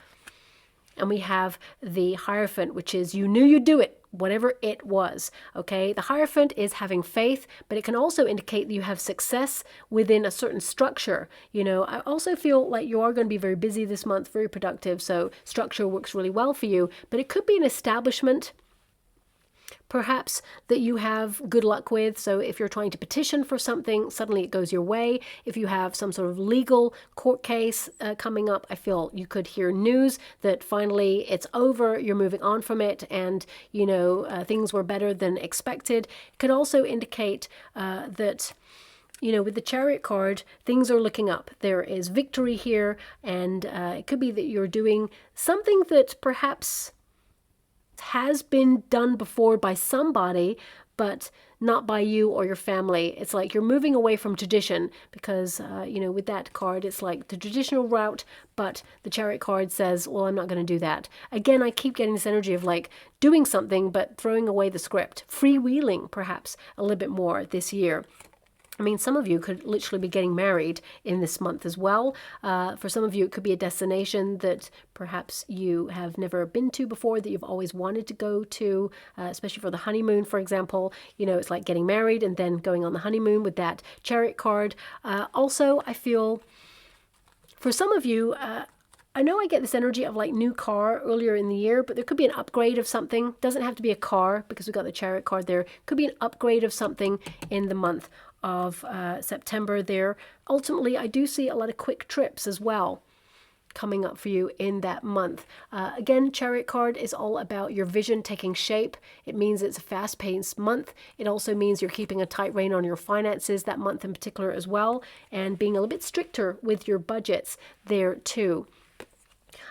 A: and we have the Hierophant, which is you knew you'd do it, whatever it was. Okay, the Hierophant is having faith, but it can also indicate that you have success within a certain structure. You know, I also feel like you are going to be very busy this month, very productive, so structure works really well for you, but it could be an establishment perhaps that you have good luck with. So if you're trying to petition for something, suddenly it goes your way. If you have some sort of legal court case coming up, I feel you could hear news that finally it's over, you're moving on from it, and you know things were better than expected. It could also indicate that, you know, with the Chariot card, things are looking up. There is victory here, and it could be that you're doing something that perhaps has been done before by somebody, but not by you or your family. It's like you're moving away from tradition because, you know, with that card, it's like the traditional route, but the Chariot card says, well, I'm not going to do that. Again, I keep getting this energy of like doing something, but throwing away the script, freewheeling perhaps a little bit more this year. I mean, some of you could literally be getting married in this month as well. For some of you, it could be a destination that perhaps you have never been to before, that you've always wanted to go to, especially for the honeymoon, for example. You know, it's like getting married and then going on the honeymoon with that Chariot card. Also, I feel for some of you, I know I get this energy of like new car earlier in the year, but there could be an upgrade of something. Doesn't have to be a car because we've got the Chariot card there. Could be an upgrade of something in the month of September there. Ultimately, I do see a lot of quick trips as well coming up for you in that month. Again, Chariot card is all about your vision taking shape. It means it's a fast-paced month. It also means you're keeping a tight rein on your finances that month in particular as well, and being a little bit stricter with your budgets there too.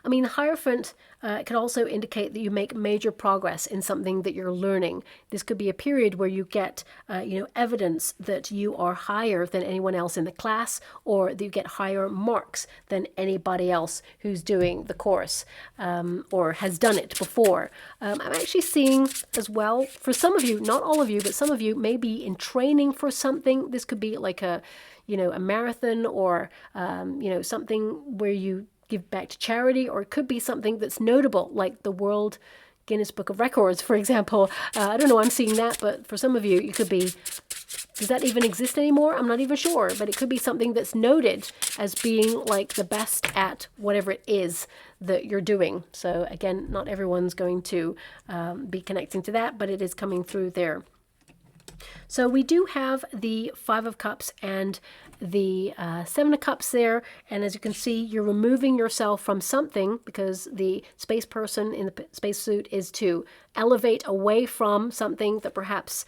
A: I mean, the Hierophant can also indicate that you make major progress in something that you're learning. This could be a period where you get, you know, evidence that you are higher than anyone else in the class, or that you get higher marks than anybody else who's doing the course or has done it before. I'm actually seeing as well, for some of you, not all of you, but some of you may be in training for something. This could be like a, you know, a marathon or, you know, something where you give back to charity, or it could be something that's notable, like the World Guinness Book of Records, for example. I don't know, I'm seeing that, but for some of you, it could be, does that even exist anymore? I'm not even sure, but it could be something that's noted as being like the best at whatever it is that you're doing. So again, not everyone's going to be connecting to that, but it is coming through there. So we do have the Five of Cups and the Seven of Cups there, and as you can see, you're removing yourself from something because the space person in the spacesuit is to elevate away from something that perhaps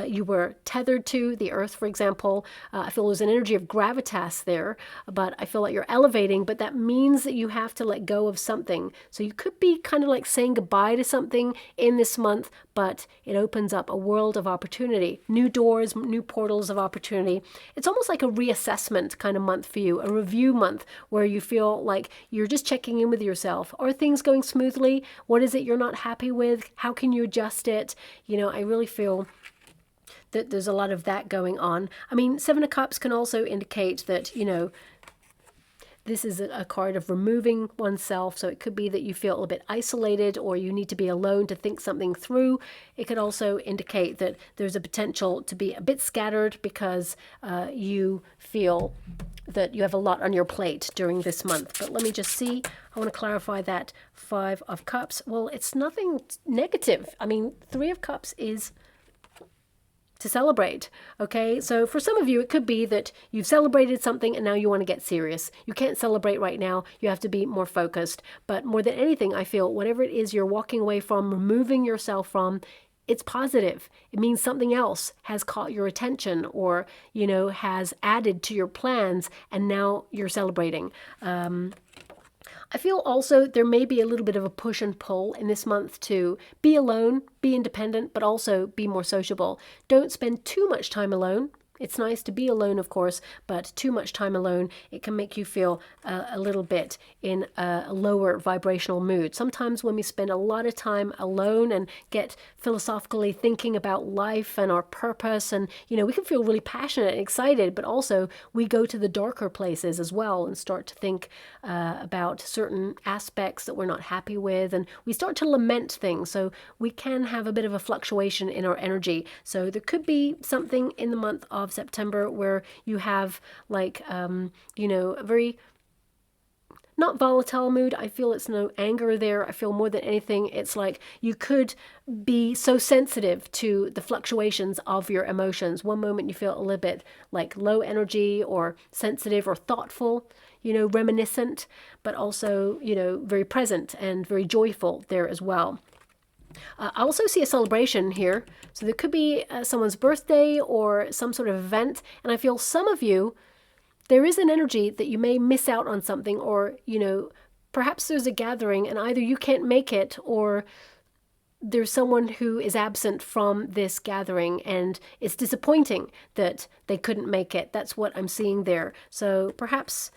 A: you were tethered to, the Earth, for example. I feel there's an energy of gravitas there, but I feel like you're elevating, but that means that you have to let go of something. So you could be kind of like saying goodbye to something in this month, but it opens up a world of opportunity, new doors, new portals of opportunity. It's almost like a reassessment kind of month for you, a review month where you feel like you're just checking in with yourself. Are things going smoothly? What is it you're not happy with? How can you adjust it? You know, I really feel that there's a lot of that going on. I mean, Seven of Cups can also indicate that, you know, this is a card of removing oneself, so it could be that you feel a little bit isolated or you need to be alone to think something through. It could also indicate that there's a potential to be a bit scattered because you feel that you have a lot on your plate during this month. But let me just see. I want to clarify that Five of Cups. Well, it's nothing negative. I mean, Three of Cups is to celebrate. Okay, so for some of you, it could be that you've celebrated something and now you want to get serious. You can't celebrate right now. You have to be more focused. But more than anything, I feel whatever it is you're walking away from, removing yourself from, it's positive. It means something else has caught your attention or, you know, has added to your plans, and now you're celebrating. I feel also there may be a little bit of a push and pull in this month to be alone, be independent, but also be more sociable. Don't spend too much time alone. It's nice to be alone, of course, but too much time alone, it can make you feel a little bit in a lower vibrational mood. Sometimes when we spend a lot of time alone and get philosophically thinking about life and our purpose, and, you know, we can feel really passionate and excited, but also we go to the darker places as well and start to think about certain aspects that we're not happy with, and we start to lament things. So we can have a bit of a fluctuation in our energy. So there could be something in the month of September where you have like, you know, a very not volatile mood. I feel it's no anger there. I feel more than anything, it's like you could be so sensitive to the fluctuations of your emotions. One moment you feel a little bit like low energy or sensitive or thoughtful, you know, reminiscent, but also, you know, very present and very joyful there as well. I also see a celebration here. So there could be someone's birthday or some sort of event. And I feel some of you, there is an energy that you may miss out on something, or, you know, perhaps there's a gathering and either you can't make it or there's someone who is absent from this gathering and it's disappointing that they couldn't make it. That's what I'm seeing there. So perhaps,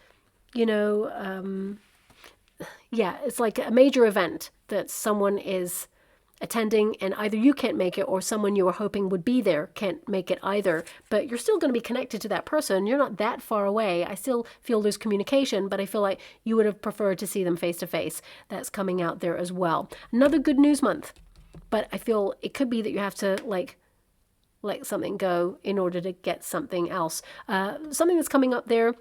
A: you know, yeah, it's like a major event that someone is attending and either you can't make it or someone you were hoping would be there can't make it either, but you're still going to be connected to that person. You're not that far away. I still feel there's communication, but I feel like you would have preferred to see them face to face. That's coming out there as well. Another good news month, but I feel it could be that you have to like let something go in order to get something else. Something that's coming up there.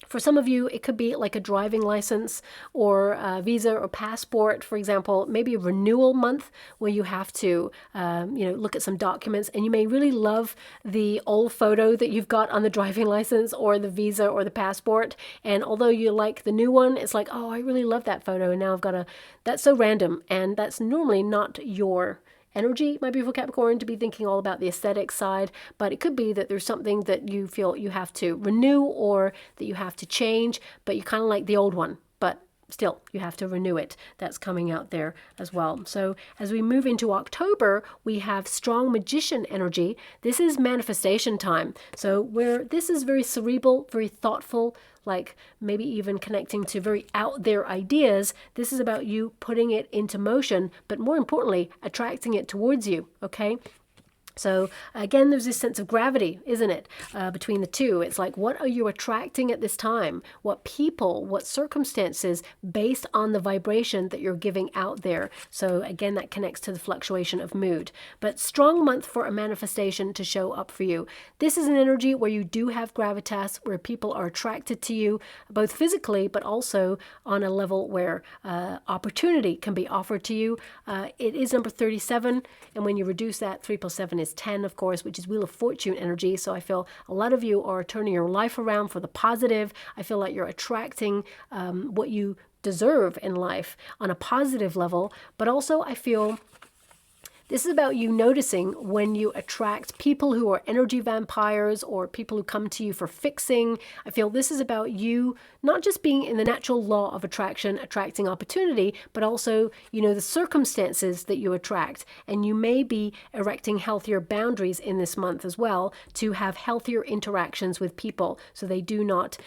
A: For some of you, it could be like a driving license or a visa or passport, for example, maybe a renewal month where you have to, you know, look at some documents, and you may really love the old photo that you've got on the driving license or the visa or the passport. And although you like the new one, it's like, oh, I really love that photo. And now I've got to, that's so random. And that's normally not your energy, my beautiful Capricorn, to be thinking all about the aesthetic side, but it could be that there's something that you feel you have to renew or that you have to change, but you kind of like the old one, but still you have to renew it. That's coming out there as well. So as we move into October, we have strong magician energy. This is manifestation time. So where this is very cerebral, very thoughtful, like maybe even connecting to very out there ideas. This is about you putting it into motion, but more importantly, attracting it towards you, okay? So again, there's this sense of gravity, isn't it, between the two? It's like, what are you attracting at this time? What people, what circumstances, based on the vibration that you're giving out there? So again, that connects to the fluctuation of mood. But strong month for a manifestation to show up for you. This is an energy where you do have gravitas, where people are attracted to you, both physically, but also on a level where opportunity can be offered to you. It is number 37, and when you reduce that, 3 plus 7 is 10, of course, which is Wheel of Fortune energy. So I feel a lot of you are turning your life around for the positive. I feel like you're attracting what you deserve in life on a positive level. But also I feel this is about you noticing when you attract people who are energy vampires or people who come to you for fixing. I feel this is about you not just being in the natural law of attraction, attracting opportunity, but also, you know, the circumstances that you attract. And you may be erecting healthier boundaries in this month as well to have healthier interactions with people so they do not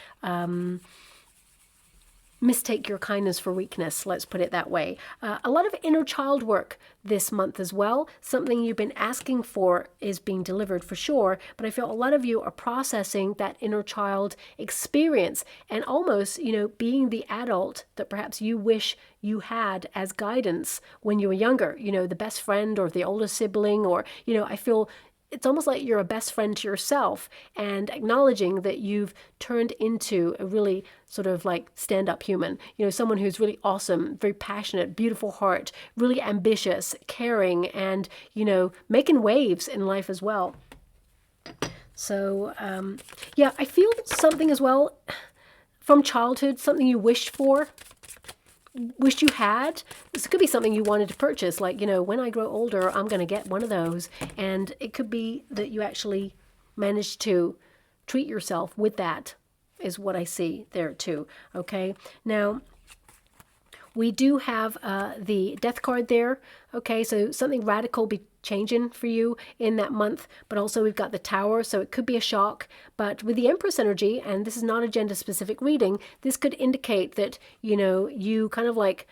A: mistake your kindness for weakness, let's put it that way. A lot of inner child work this month as well. Something you've been asking for is being delivered for sure, but I feel a lot of you are processing that inner child experience and almost, you know, being the adult that perhaps you wish you had as guidance when you were younger, you know, the best friend or the older sibling, or, you know, I feel it's almost like you're a best friend to yourself, and acknowledging that you've turned into a really sort of like stand-up human, you know, someone who's really awesome, very passionate, beautiful heart, really ambitious, caring, and, you know, making waves in life as well. So, yeah, I feel something as well from childhood, something you wished for, wished you had. This could be something you wanted to purchase, like, you know, when I grow older, I'm going to get one of those. And it could be that you actually managed to treat yourself with that, is what I see there too. Okay. Now, We do have the death card there. Okay, so something radical be changing for you in that month, but also we've got the Tower, so it could be a shock. But with the Empress energy, and this is not a gender specific reading, this could indicate that, you know, you kind of like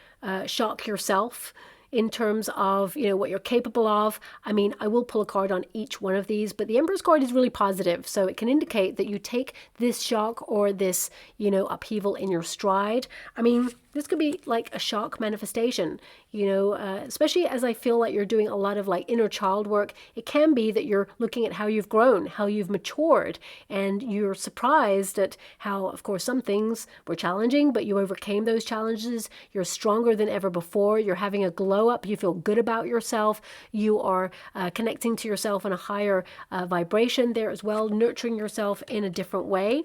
A: shock yourself in terms of, you know, what you're capable of. I mean, I will pull a card on each one of these, but the Empress card is really positive. So it can indicate that you take this shock or this, you know, upheaval in your stride. I mean, this could be like a shock manifestation, you know, especially as I feel like you're doing a lot of like inner child work. It can be that you're looking at how you've grown, how you've matured, and you're surprised at how, of course, some things were challenging, but you overcame those challenges. You're stronger than ever before. You're having a glow up. You feel good about yourself. You are connecting to yourself on a higher vibration there as well, nurturing yourself in a different way.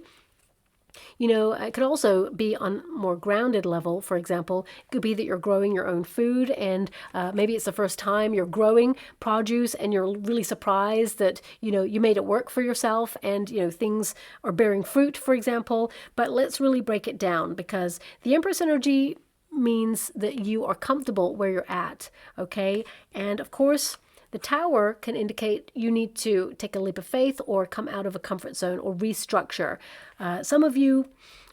A: You know, it could also be on more grounded level. For example, it could be that you're growing your own food, and maybe it's the first time you're growing produce and you're really surprised that, you know, you made it work for yourself and, you know, things are bearing fruit, for example. But let's really break it down, because the Empress energy means that you are comfortable where you're at, okay? And of course, the Tower can indicate you need to take a leap of faith or come out of a comfort zone or restructure. Some of you,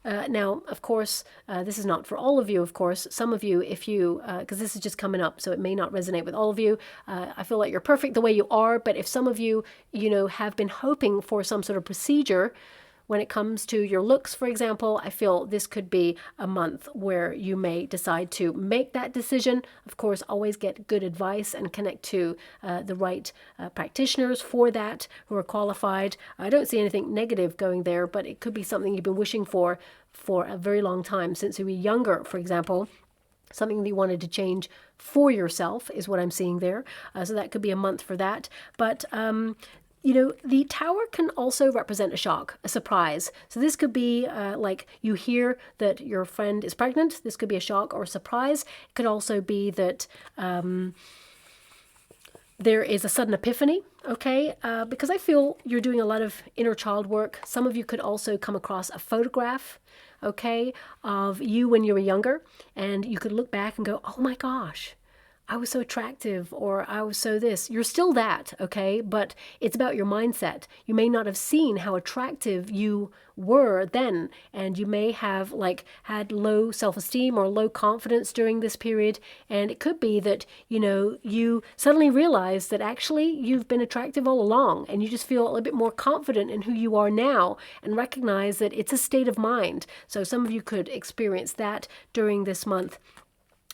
A: now, of course, this is not for all of you, of course. Some of you, if you, because this is just coming up, so it may not resonate with all of you. I feel like you're perfect the way you are, but if some of you, you know, have been hoping for some sort of procedure when it comes to your looks, for example, I feel this could be a month where you may decide to make that decision. Of course, always get good advice and connect to the right practitioners for that who are qualified. I don't see anything negative going there, but it could be something you've been wishing for a very long time, since you were younger, for example. Something that you wanted to change for yourself is what I'm seeing there. So that could be a month for that. But you know, the Tower can also represent a shock, a surprise. So this could be like you hear that your friend is pregnant. This could be a shock or a surprise. It could also be that there is a sudden epiphany, okay? Because I feel you're doing a lot of inner child work. Some of you could also come across a photograph, okay, of you when you were younger. And you could look back and go, oh my gosh, I was so attractive, or I was so this. You're still that, okay? But it's about your mindset. You may not have seen how attractive you were then, and you may have like had low self-esteem or low confidence during this period. And it could be that, you know, you suddenly realize that actually you've been attractive all along, and you just feel a little bit more confident in who you are now and recognize that it's a state of mind. So some of you could experience that during this month.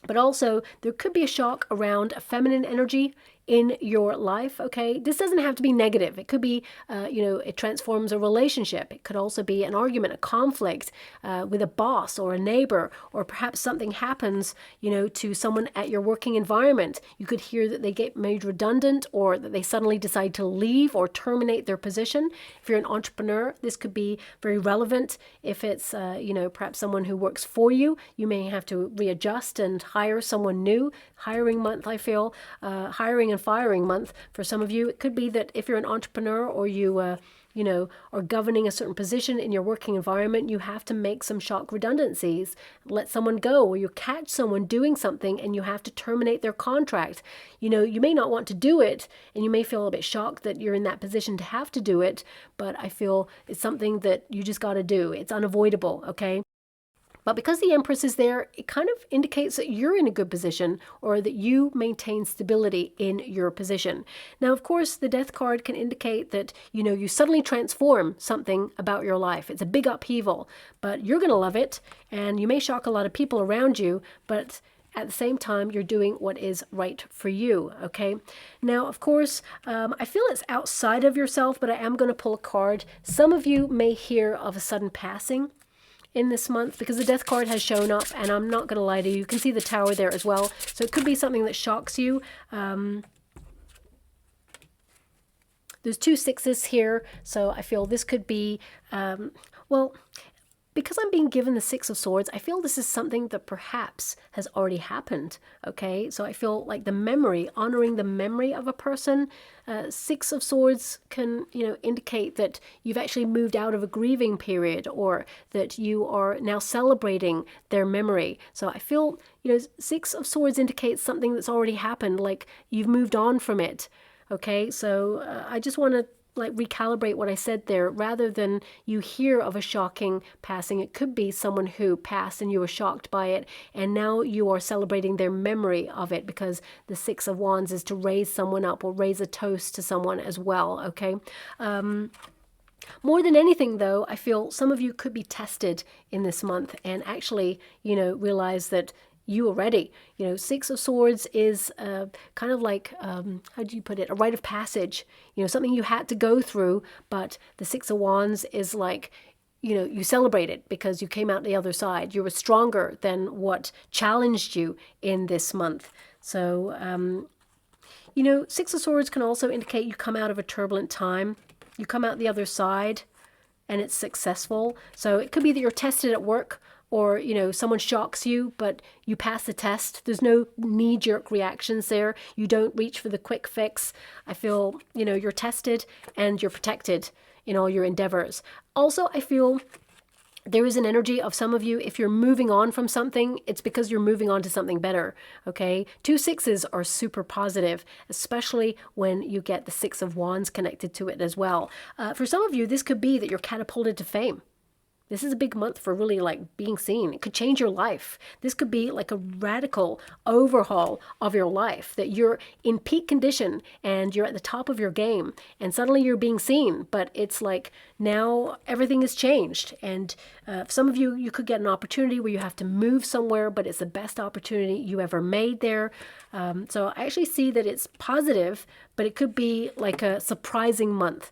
A: But also, there could be a shock around a feminine energy in your life, okay? This doesn't have to be negative. It could be, you know, it transforms a relationship. It could also be an argument, a conflict with a boss or a neighbor, or perhaps something happens, you know, to someone at your working environment. You could hear that they get made redundant, or that they suddenly decide to leave or terminate their position. If you're an entrepreneur, this could be very relevant. If it's, you know, perhaps someone who works for you, you may have to readjust and hire someone new. Hiring month, I feel, hiring and firing month for some of you. It could be that if you're an entrepreneur, or you, you know, are governing a certain position in your working environment, you have to make some shock redundancies, let someone go, or you catch someone doing something and you have to terminate their contract. You know, you may not want to do it, and you may feel a bit shocked that you're in that position to have to do it, but I feel it's something that you just got to do. It's unavoidable, okay? But because the Empress is there, it kind of indicates that you're in a good position, or that you maintain stability in your position. Now, of course, the Death card can indicate that, you know, you suddenly transform something about your life. It's a big upheaval, but you're going to love it, and you may shock a lot of people around you, but at the same time, you're doing what is right for you, okay? Now, of course, I feel it's outside of yourself, but I am going to pull a card. Some of you may hear of a sudden passing in this month, because the Death card has shown up, and I'm not going to lie to you, you can see the Tower there as well. So it could be something that shocks you. There's two sixes here, so I feel this could be, well, because I'm being given the Six of Swords, I feel this is something that perhaps has already happened, okay? So I feel like the memory, honoring the memory of a person. Six of Swords can, indicate that you've actually moved out of a grieving period, or that you are now celebrating their memory. So I feel, Six of Swords indicates something that's already happened, like you've moved on from it, okay? So I just want to recalibrate what I said there. Rather than you hear of a shocking passing, it could be someone who passed and you were shocked by it, and now you are celebrating their memory of it, because the Six of Wands is to raise someone up or raise a toast to someone as well, okay? More than anything, though, I feel some of you could be tested in this month and actually, realize that you are ready. Six of Swords is kind of like, how do you put it, a rite of passage, something you had to go through. But the Six of Wands is like, you celebrate it because you came out the other side. You were stronger than what challenged you in this month. So, Six of Swords can also indicate you come out of a turbulent time. You come out the other side and it's successful. So it could be that you're tested at work, or, someone shocks you, but you pass the test. There's no knee-jerk reactions there. You don't reach for the quick fix. I feel, you're tested and you're protected in all your endeavors. Also, I feel there is an energy of some of you, if you're moving on from something, it's because you're moving on to something better, okay? 2 sixes are super positive, especially when you get the Six of Wands connected to it as well. For some of you, this could be that you're catapulted to fame. This is a big month for really being seen. It could change your life. This could be like a radical overhaul of your life, that you're in peak condition and you're at the top of your game and suddenly you're being seen, but it's like now everything has changed. And some of you, you could get an opportunity where you have to move somewhere, but it's the best opportunity you ever made there. So I actually see that it's positive, but it could be like a surprising month.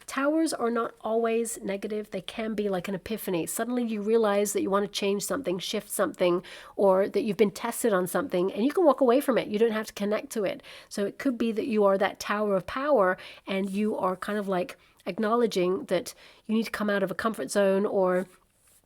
A: Towers are not always negative. They can be like an epiphany. Suddenly you realize that you want to change something, shift something, or that you've been tested on something and you can walk away from it. You don't have to connect to it. So it could be that you are that tower of power and you are kind of like acknowledging that you need to come out of a comfort zone, or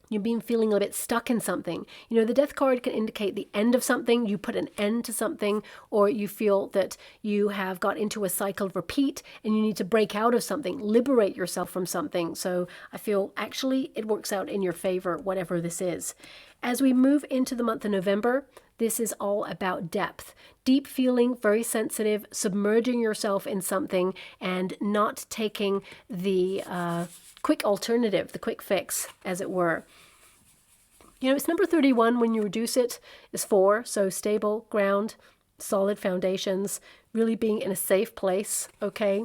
A: you've been feeling a bit stuck in something. The Death card can indicate the end of something. You put an end to something, or you feel that you have got into a cycle of repeat and you need to break out of something, liberate yourself from something. So I feel actually it works out in your favor, whatever this is. As we move into the month of November, this is all about depth. Deep feeling, very sensitive, submerging yourself in something and not taking the quick alternative, the quick fix, as it were. It's number 31 when you reduce it is 4. So stable ground, solid foundations, really being in a safe place, okay?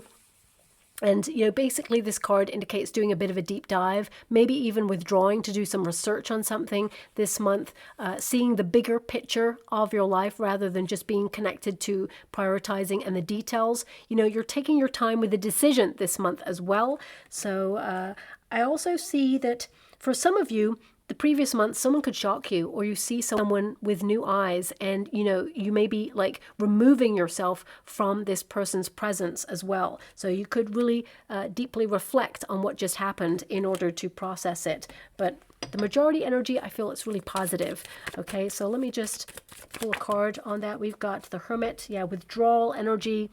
A: And, basically this card indicates doing a bit of a deep dive, maybe even withdrawing to do some research on something this month, seeing the bigger picture of your life rather than just being connected to prioritizing and the details. You're taking your time with the decision this month as well. So I also see that for some of you, the previous month, someone could shock you, or you see someone with new eyes and, you may be like removing yourself from this person's presence as well. So you could really deeply reflect on what just happened in order to process it. But the majority energy, I feel it's really positive. Okay, so let me just pull a card on that. We've got the Hermit, withdrawal energy.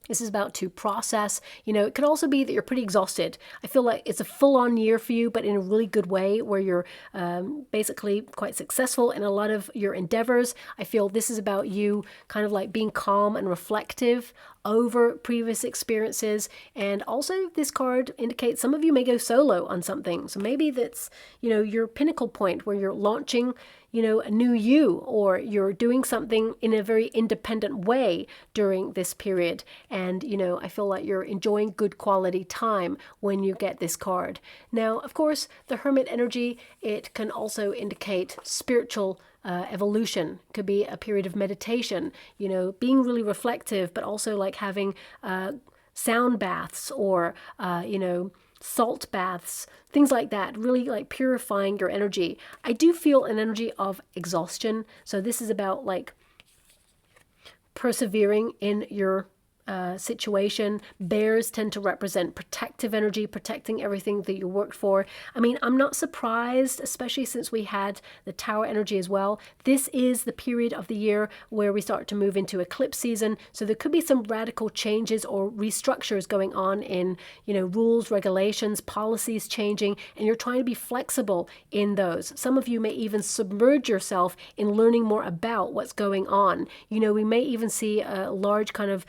A: This is about to process. It could also be that you're pretty exhausted. I feel like it's a full-on year for you, but in a really good way, where you're basically quite successful in a lot of your endeavors. I feel this is about you kind of like being calm and reflective over previous experiences. And also this card indicates some of you may go solo on something. So maybe that's, your pinnacle point where you're launching, a new you, or you're doing something in a very independent way during this period. And, I feel like you're enjoying good quality time when you get this card. Now, of course, the Hermit energy, it can also indicate spiritual evolution. Could be a period of meditation, being really reflective, but also like having sound baths or, salt baths, things like that, really like purifying your energy. I do feel an energy of exhaustion. So this is about like persevering in your situation. Bears tend to represent protective energy, protecting everything that you worked for. I mean, I'm not surprised, especially since we had the Tower energy as well. This is the period of the year where we start to move into eclipse season. So there could be some radical changes or restructures going on in, rules, regulations, policies changing, and you're trying to be flexible in those. Some of you may even submerge yourself in learning more about what's going on. We may even see a large kind of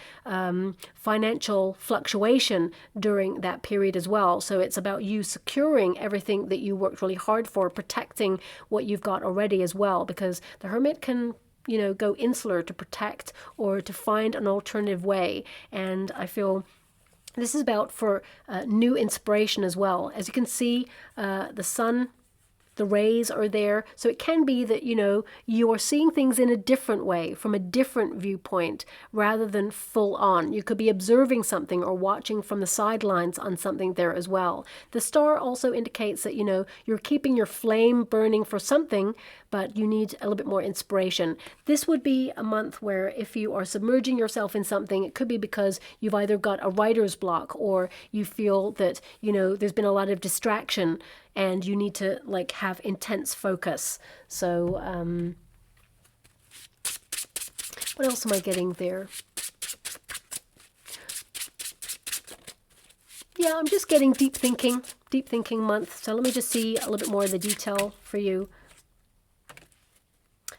A: financial fluctuation during that period as well. So it's about you securing everything that you worked really hard for, protecting what you've got already as well, because the Hermit can go insular to protect or to find an alternative way. And I feel this is about for new inspiration as well. As you can see, the sun, the rays are there. So it can be that, you are seeing things in a different way, from a different viewpoint, rather than full on. You could be observing something or watching from the sidelines on something there as well. The star also indicates that, you're keeping your flame burning for something, but you need a little bit more inspiration. This would be a month where if you are submerging yourself in something, it could be because you've either got a writer's block or you feel that, there's been a lot of distraction and you need to have intense focus. So what else am I getting there? Yeah, I'm just getting deep thinking month. So let me just see a little bit more of the detail for you.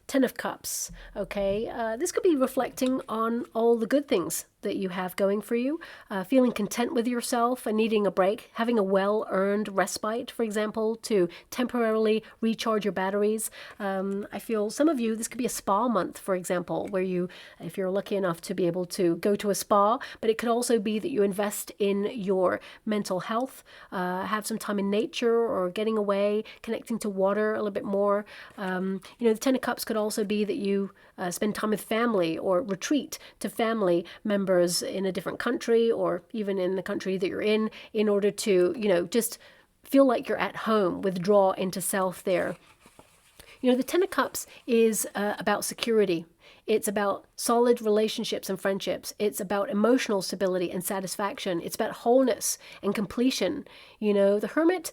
A: Ten of Cups, okay? This could be reflecting on all the good things that you have going for you, feeling content with yourself and needing a break, having a well-earned respite, for example, to temporarily recharge your batteries. I feel some of you, this could be a spa month, for example, where you, if you're lucky enough to be able to go to a spa, but it could also be that you invest in your mental health, have some time in nature or getting away, connecting to water a little bit more. The Ten of Cups could also be that you spend time with family or retreat to family members in a different country or even in the country that you're in order to, just feel like you're at home, withdraw into self there. The Ten of Cups is about security. It's about solid relationships and friendships. It's about emotional stability and satisfaction. It's about wholeness and completion. The Hermit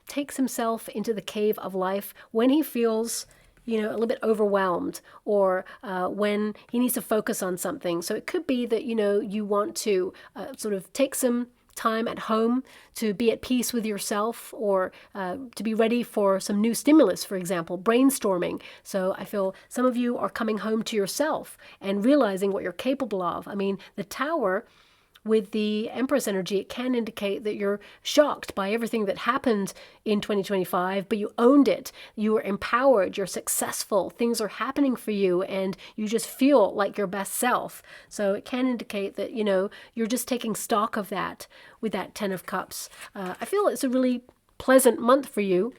A: takes himself into the cave of life when he feels a little bit overwhelmed or when he needs to focus on something. So it could be that, you want to sort of take some time at home to be at peace with yourself or to be ready for some new stimulus, for example, brainstorming. So I feel some of you are coming home to yourself and realizing what you're capable of. I mean, the Tower with the Empress energy, it can indicate that you're shocked by everything that happened in 2025, but you owned it. You were empowered, you're successful, things are happening for you, and you just feel like your best self. So it can indicate that, you're just taking stock of that with that Ten of Cups. I feel it's a really pleasant month for you,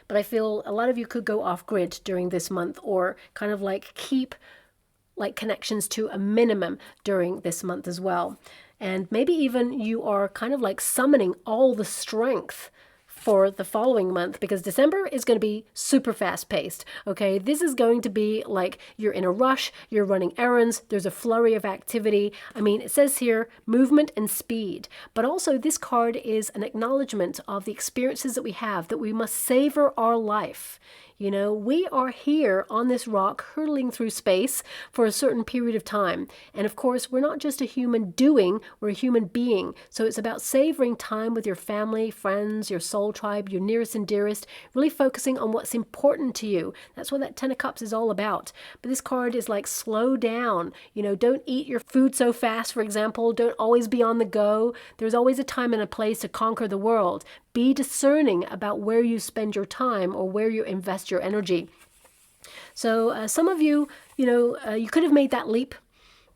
A: but I feel a lot of you could go off grid during this month or kind of keep connections to a minimum during this month as well. And maybe even you are kind of summoning all the strength for the following month, because December is going to be super fast paced. Okay, this is going to be you're in a rush, you're running errands, there's a flurry of activity. I mean, it says here movement and speed, but also this card is an acknowledgement of the experiences that we have, that we must savor our life. We are here on this rock hurtling through space for a certain period of time. And of course, we're not just a human doing, we're a human being. So it's about savoring time with your family, friends, your soul tribe, your nearest and dearest, really focusing on what's important to you. That's what that Ten of Cups is all about. But this card is slow down. Don't eat your food so fast, for example. Don't always be on the go. There's always a time and a place to conquer the world. Be discerning about where you spend your time or where you invest your energy. So some of you, you could have made that leap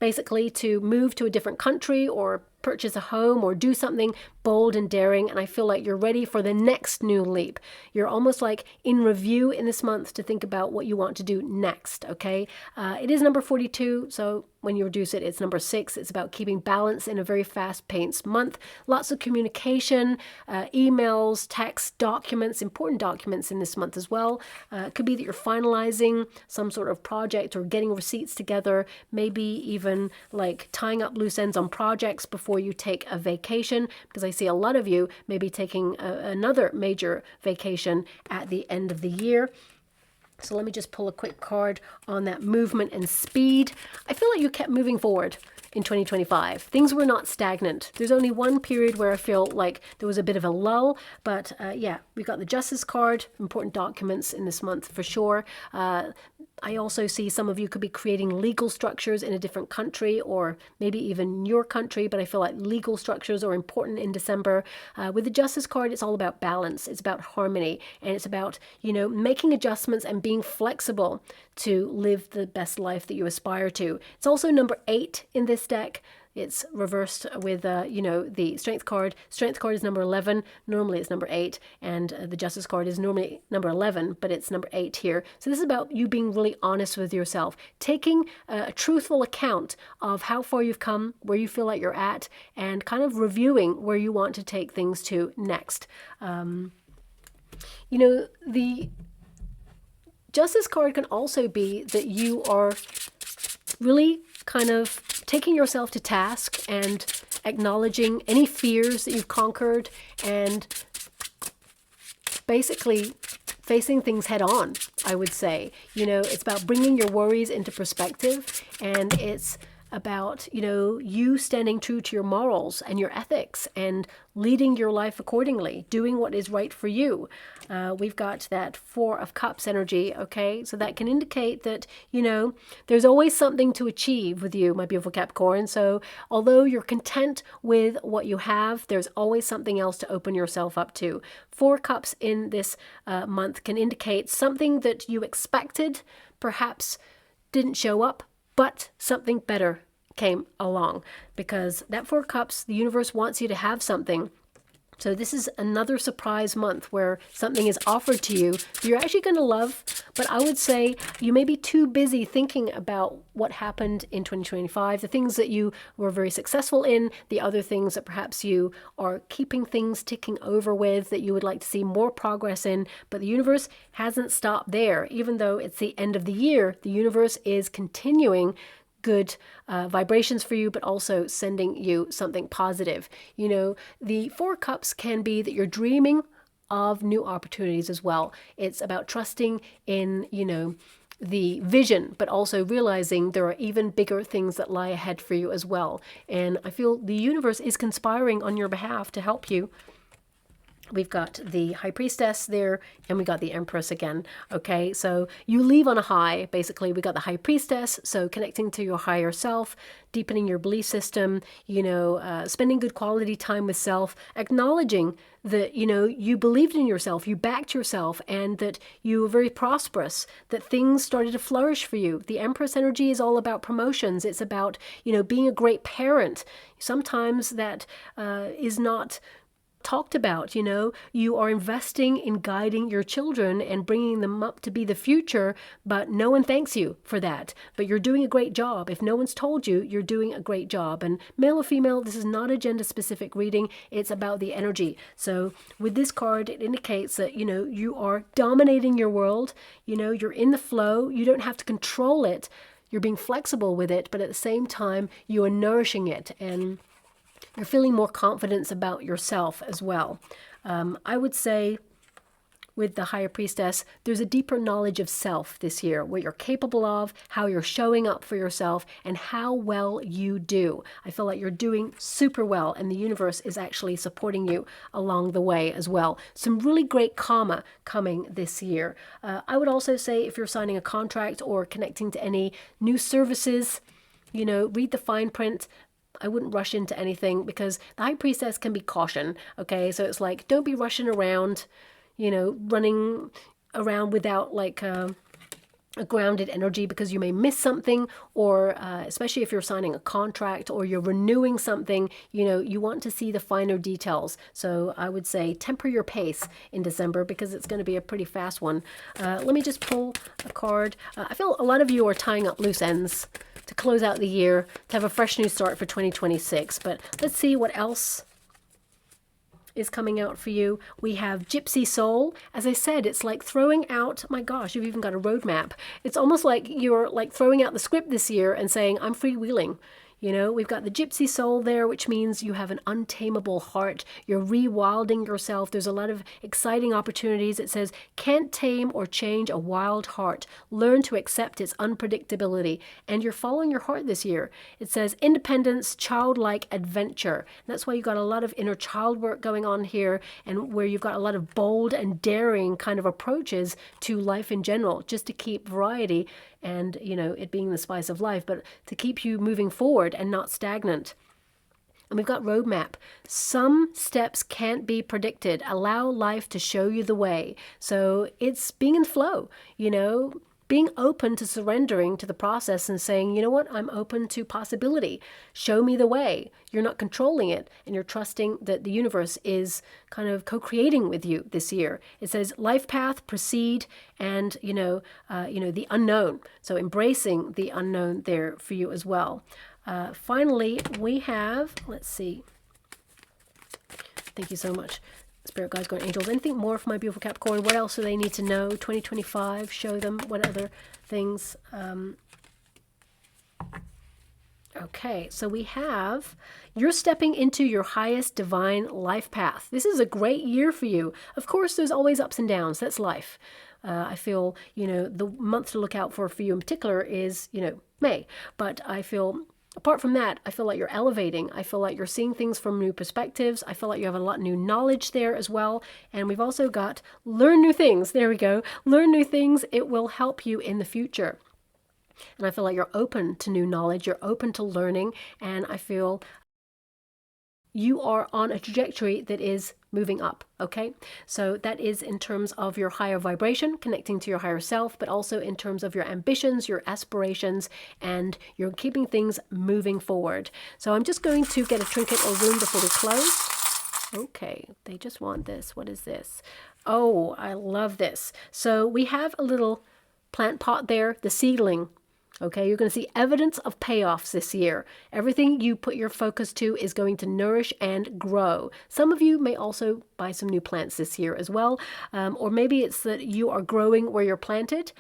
A: basically to move to a different country or purchase a home or do something bold and daring, and I feel like you're ready for the next new leap. You're almost like in review in this month to think about what you want to do next, okay? It is number 42, so when you reduce it, it's number 6. It's about keeping balance in a very fast-paced month. Lots of communication, emails, texts, documents, important documents in this month as well. It could be that you're finalizing some sort of project or getting receipts together, maybe even like tying up loose ends on projects before you take a vacation, because I see a lot of you maybe taking another major vacation at the end of the year. So let me just pull a quick card on that movement and speed. I feel like you kept moving forward in 2025. Things were not stagnant. There's only one period where I feel like there was a bit of a lull, but yeah, we got the Justice card, important documents in this month for sure. I also see some of you could be creating legal structures in a different country or maybe even your country, but I feel like legal structures are important in December. With the Justice card, it's all about balance. It's about harmony, and it's about, you know, making adjustments and being flexible to live the best life that you aspire to. It's also number 8 in this deck. It's reversed with, you know, the Strength card. Strength card is number 11. Normally it's number 8. And the Justice card is normally number 11, but it's number 8 here. So this is about you being really honest with yourself, taking a truthful account of how far you've come, where you feel like you're at, and kind of reviewing where you want to take things to next. You know, the Justice card can also be that you are really kind of taking yourself to task and acknowledging any fears that you've conquered and basically facing things head on, I would say. You know, it's about bringing your worries into perspective, and it's about, you know, you standing true to your morals and your ethics and leading your life accordingly, doing what is right for you. We've got that 4 of Cups energy, okay? So that can indicate that, you know, there's always something to achieve with you, my beautiful Capricorn. So although you're content with what you have, there's always something else to open yourself up to. 4 Cups in this month can indicate something that you expected, perhaps didn't show up, but something better came along, because that 4 Cups, the universe wants you to have something. So this is another surprise month where something is offered to you that you're actually going to love, but I would say you may be too busy thinking about what happened in 2025, the things that you were very successful in, the other things that perhaps you are keeping things ticking over with that you would like to see more progress in, but the universe hasn't stopped there. Even though it's the end of the year, the universe is continuing good vibrations for you, but also sending you something positive. You know, the 4 Cups can be that you're dreaming of new opportunities as well. It's about trusting in, you know, the vision, but also realizing there are even bigger things that lie ahead for you as well. And I feel the universe is conspiring on your behalf to help you. We've got the High Priestess there, and we got the Empress again. Okay, so you leave on a high. Basically, we got the High Priestess, so connecting to your higher self, deepening your belief system, you know, spending good quality time with self, acknowledging that, you know, you believed in yourself, you backed yourself, and that you were very prosperous, that things started to flourish for you. The Empress energy is all about promotions. It's about, you know, being a great parent. Sometimes that is not talked about. You know, you are investing in guiding your children and bringing them up to be the future, but no one thanks you for that. But you're doing a great job. If no one's told you, you're doing a great job. And male or female, this is not a gender specific reading. It's about the energy. So with this card, it indicates that, you know, you are dominating your world. You know, you're in the flow. You don't have to control it. You're being flexible with it, but at the same time, you are nourishing it, and you're feeling more confidence about yourself as well. I would say with the Higher Priestess, there's a deeper knowledge of self this year, what you're capable of, how you're showing up for yourself, and how well you do. I feel like you're doing super well, and the universe is actually supporting you along the way as well. Some really great karma coming this year. I would also say if you're signing a contract or connecting to any new services, you know, read the fine print. I wouldn't rush into anything, because the High Priestess can be caution, okay? So it's like, don't be rushing around, you know, running around without like a grounded energy, because you may miss something, or especially if you're signing a contract or you're renewing something, you know, you want to see the finer details. So I would say temper your pace in December, because it's going to be a pretty fast one. Let me just pull a card. I feel a lot of you are tying up loose ends to close out the year, to have a fresh new start for 2026. But let's see what else is coming out for you. We have Gypsy Soul. As I said, it's like throwing out, my gosh, you've even got a roadmap. It's almost like you're like throwing out the script this year and saying, I'm freewheeling. You know, we've got the Gypsy Soul there, which means you have an untamable heart. You're rewilding yourself. There's a lot of exciting opportunities. It says, can't tame or change a wild heart. Learn to accept its unpredictability. And you're following your heart this year. It says, independence, childlike adventure. And that's why you've got a lot of inner child work going on here, and where you've got a lot of bold and daring kind of approaches to life in general, just to keep variety and, you know, it being the spice of life, but to keep you moving forward and not stagnant. And we've got roadmap. Some steps can't be predicted. Allow life to show you the way. So it's being in flow, you know, being open to surrendering to the process and saying, you know what, I'm open to possibility. Show me the way. You're not controlling it, and you're trusting that the universe is kind of co-creating with you this year. It says life path, proceed, and you know, the unknown. So embracing the unknown there for you as well. Finally, we have, let's see. Thank you so much. Spirit guides, guardian angels. Anything more for my beautiful Capricorn? What else do they need to know? 2025, show them what other things. Okay, so we have, you're stepping into your highest divine life path. This is a great year for you. Of course, there's always ups and downs. That's life. I feel, you know, the month to look out for you in particular is, you know, May. But I feel, apart from that, I feel like you're elevating. I feel like you're seeing things from new perspectives. I feel like you have a lot of new knowledge there as well. And we've also got learn new things. There we go. Learn new things. It will help you in the future. And I feel like you're open to new knowledge. You're open to learning. And I feel you are on a trajectory that is moving up, okay? So that is in terms of your higher vibration, connecting to your higher self, but also in terms of your ambitions, your aspirations, and you're keeping things moving forward. So I'm just going to get a trinket or rune before we close. Okay, they just want this. What is this? Oh, I love this. So we have a little plant pot there, the seedling. Okay, you're going to see evidence of payoffs this year. Everything you put your focus to is going to nourish and grow. Some of you may also buy some new plants this year as well. Or maybe it's that you are growing where you're planted.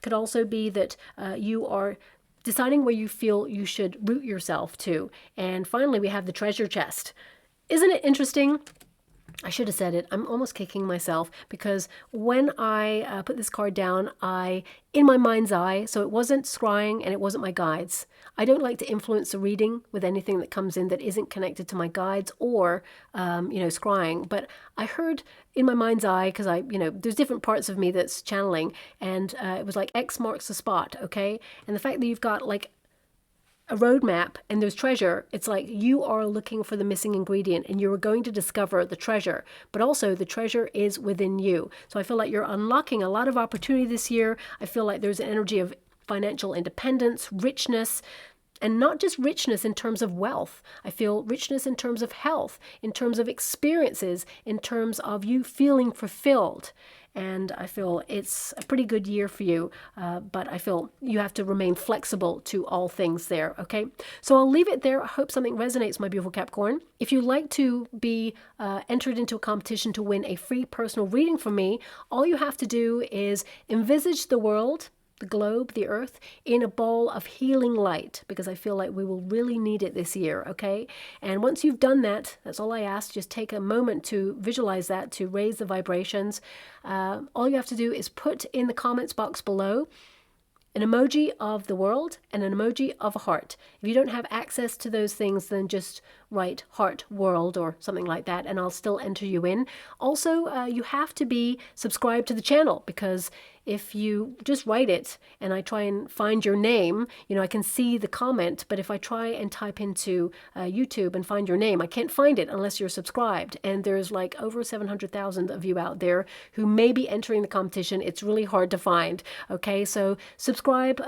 A: Could also be that you are deciding where you feel you should root yourself to. And finally, we have the treasure chest. Isn't it interesting? I should have said it. I'm almost kicking myself, because when I put this card down, in my mind's eye, so it wasn't scrying and it wasn't my guides. I don't like to influence the reading with anything that comes in that isn't connected to my guides or, scrying. But I heard in my mind's eye, because there's different parts of me that's channeling, and it was like X marks the spot, okay? And the fact that you've got like a roadmap and there's treasure, it's like you are looking for the missing ingredient and you're going to discover the treasure, but also the treasure is within you. So I feel like you're unlocking a lot of opportunity this year. I feel like there's an energy of financial independence, richness, and not just richness in terms of wealth. I feel richness in terms of health, in terms of experiences, in terms of you feeling fulfilled. And I feel it's a pretty good year for you, but I feel you have to remain flexible to all things there, okay? So I'll leave it there. I hope something resonates, my beautiful Capricorn. If you'd like to be entered into a competition to win a free personal reading from me, all you have to do is envisage the world, the globe, the earth, in a ball of healing light, because I feel like we will really need it this year, okay? And once you've done that, that's all I ask. Just take a moment to visualize that, to raise the vibrations. All you have to do is put in the comments box below an emoji of the world and an emoji of a heart. If you don't have access to those things, then just write heart world or something like that, and I'll still enter you in. Also, you have to be subscribed to the channel, because if you just write it and I try and find your name, I can see the comment, but if I try and type into YouTube and find your name, I can't find it unless you're subscribed. And there's like over 700,000 of you out there who may be entering the competition. It's really hard to find. Okay, so subscribe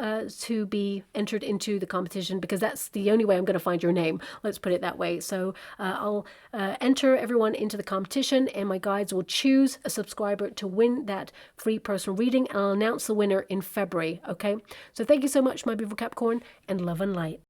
A: to be entered into the competition, because that's the only way I'm going to find your name. Let's put it that way. So I'll enter everyone into the competition, and my guides will choose a subscriber to win that free personal reading. And I'll announce the winner in February, okay? So thank you so much, my beautiful Capricorn, and love and light.